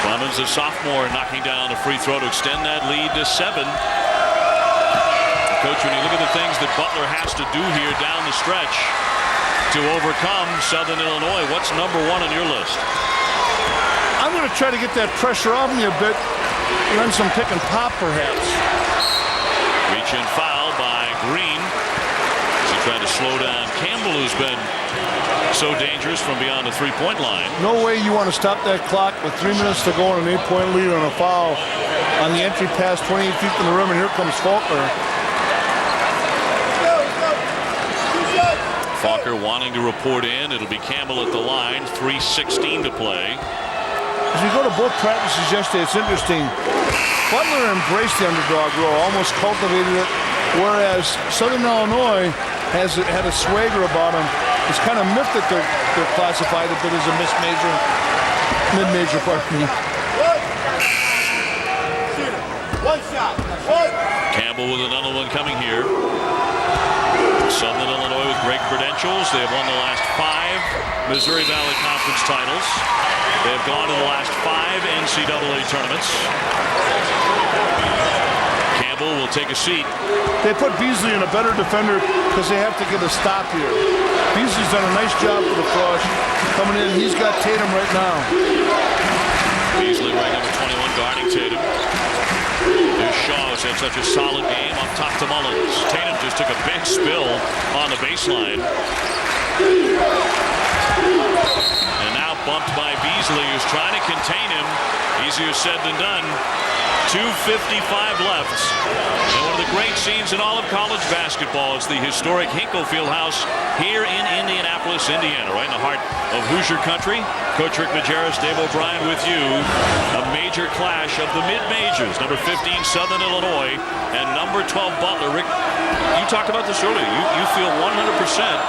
Clemens, a sophomore, knocking down a free throw to extend that lead to 7. Coach, when you look at the things that Butler has to do here down the stretch to overcome Southern Illinois, what's number 1 on your list? I'm going to try to get that pressure off me a bit. Run some pick and pop, perhaps. Reach and foul by Green. He tried to slow down Campbell, who's been so dangerous from beyond the 3-point line. No way you want to stop that clock with 3 minutes to go and an 8-point lead on a foul on the entry pass 28 feet from the rim, and here comes Faulkner. Faulkner wanting to report in. It'll be Campbell at the line. 3:16 to play. As we go to both practices yesterday, it's interesting. Butler embraced the underdog role, almost cultivated it, whereas Southern Illinois had a swagger about them. It's kind of miffed that they're classified a bit as a mid-major, pardon me. One shot. Campbell with another one coming here. Southern Illinois with great credentials. They have won the last 5 Missouri Valley Conference titles. They have gone to the last 5 NCAA tournaments. Campbell will take a seat. They put Beasley in a better defender because they have to get a stop here. Beasley's done a nice job for the Frosh coming in. He's got Tatum right now. Beasley, right number 21, guarding Tatum. There's Shaw, who's had such a solid game up top to Mullins. Tatum just took a big spill on the baseline. And now bumped by Beasley, who's trying to contain him. Easier said than done. 2:55 left. And one of the great scenes in all of college basketball is the historic Hinkle Fieldhouse here in Indianapolis, Indiana, right in the heart of Hoosier country. Coach Rick Majerus, Dave O'Brien with you. A major clash of the mid-majors. Number 15, Southern Illinois, and number 12, Butler. Rick, you talked about this earlier. You feel 100%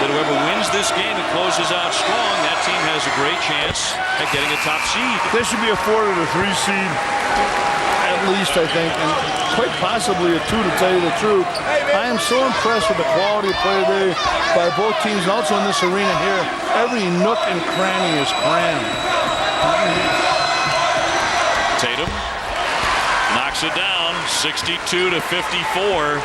that whoever wins this game and closes out strong, that team has a great chance at getting a top seed. They should be afforded a 3 seed. At least, I think, and quite possibly a 2 to tell you the truth. I am so impressed with the quality of play today by both teams, and also in this arena here. Every nook and cranny is crammed. Tatum knocks it down, 62-54.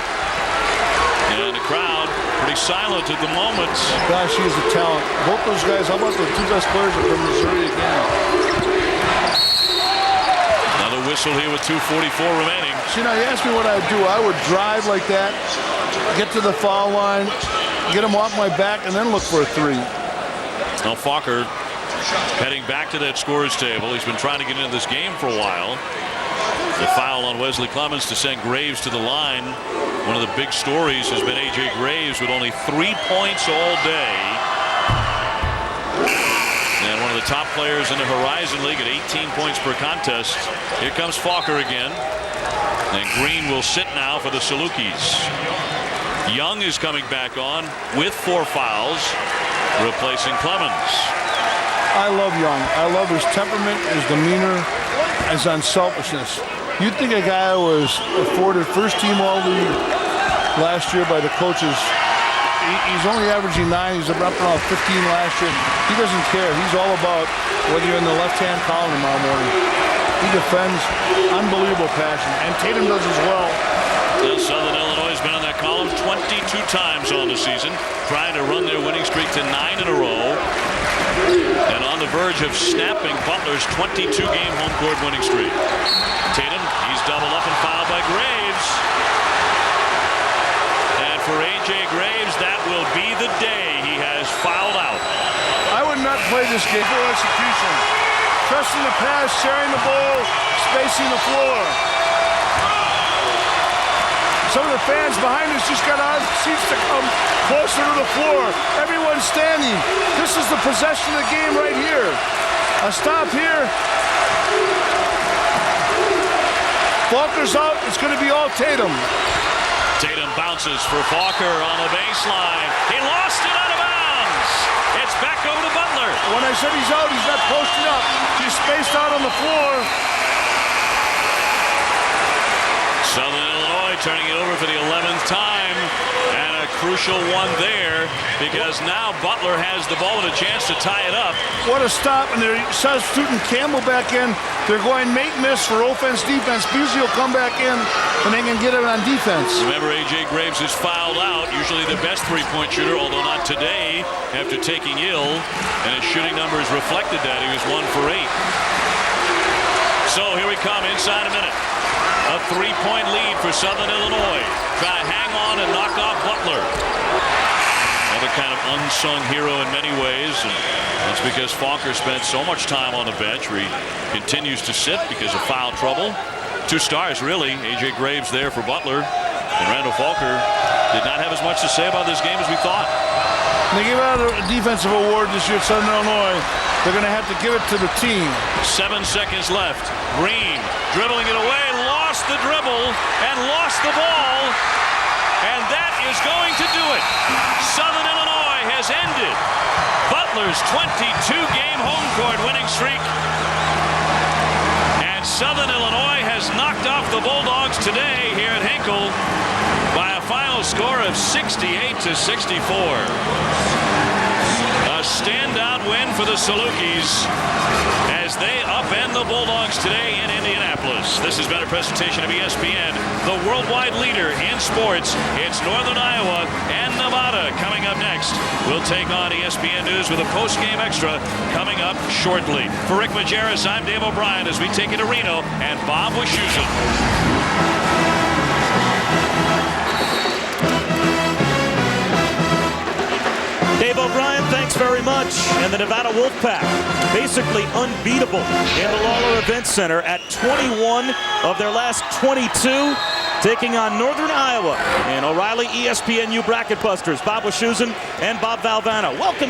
And the crowd pretty silent at the moment. Gosh, he is a talent. Both those guys, how about the 2 best players from Missouri again? whistle here with 2:44 remaining. See, now you asked me what I'd do. I would drive like that, get to the foul line, get him off my back, and then look for a three. Now Falker heading back to that scorer's table. He's been trying to get into this game for a while. The foul on Wesley Clemens to send Graves to the line. One of the big stories has been A.J. Graves with only 3 points all day. And one of the top players in the Horizon League at 18 points per contest. Here comes Falker again. And Green will sit now for the Salukis. Young is coming back on with 4 fouls, replacing Clemens. I love Young. I love his temperament, his demeanor, his unselfishness. You'd think a guy was afforded first team all league last year by the coaches. He's only averaging 9. He's up around 15 last year. He doesn't care. He's all about whether you're in the left-hand column tomorrow morning. He defends, unbelievable passion, and Tatum does as well. Southern Illinois has been in that column 22 times on the season, trying to run their winning streak to 9 in a row. And on the verge of snapping Butler's 22-game home court winning streak. Tatum, he's doubled up and fouled by Graves. And for A.J. Graves, that will be the day he has fouled out. I would not play this game for execution. Trusting the pass, sharing the ball, spacing the floor. Some of the fans behind us just got out of the seats to come closer to the floor. Everyone's standing. This is the possession of the game right here. A stop here. Falker's out. It's going to be all Tatum. Tatum bounces for Falker on the baseline. He lost it out of bounds. It's back over to Butler. When I said he's out, he's not posting up. He's spaced out on the floor. Southern Illinois turning it over for the 11th time, and a crucial one there because now Butler has the ball with a chance to tie it up. What a stop, and they're substituting Campbell back in. They're going make-miss for offense-defense. Beasley will come back in, and they can get it on defense. Remember, A.J. Graves is fouled out, usually the best three-point shooter, although not today after taking ill, and his shooting numbers reflected that. He was 1 for 8. So here we come inside a minute. A 3-point lead for Southern Illinois. Try to hang on and knock off Butler. Another kind of unsung hero in many ways. And that's because Falker spent so much time on the bench where he continues to sit because of foul trouble. 2 stars, really. A.J. Graves there for Butler. And Randall Falker did not have as much to say about this game as we thought. They gave out a defensive award this year at Southern Illinois. They're going to have to give it to the team. 7 seconds left. Green dribbling it away. Lost the dribble and lost the ball. And that is going to do it. Southern Illinois has ended Butler's 22-game home court winning streak. And Southern Illinois has knocked off the Bulldogs today here at Hinkle by a final score of 68-64. A standout win for the Salukis as they upend the Bulldogs today in Indianapolis. This has been a presentation of ESPN, the worldwide leader in sports. It's Northern Iowa and Nevada coming up next. We'll take on ESPN News with a post-game extra coming up shortly. For Rick Majerus, I'm Dave O'Brien as we take it to Reno and Bob Wischusen. Dave O'Brien, thanks very much. And the Nevada Wolfpack, basically unbeatable in the Lawler Events Center at 21 of their last 22, taking on Northern Iowa and O'Reilly ESPNU Bracket Busters, Bob Wischusen and Bob Valvano. Welcome.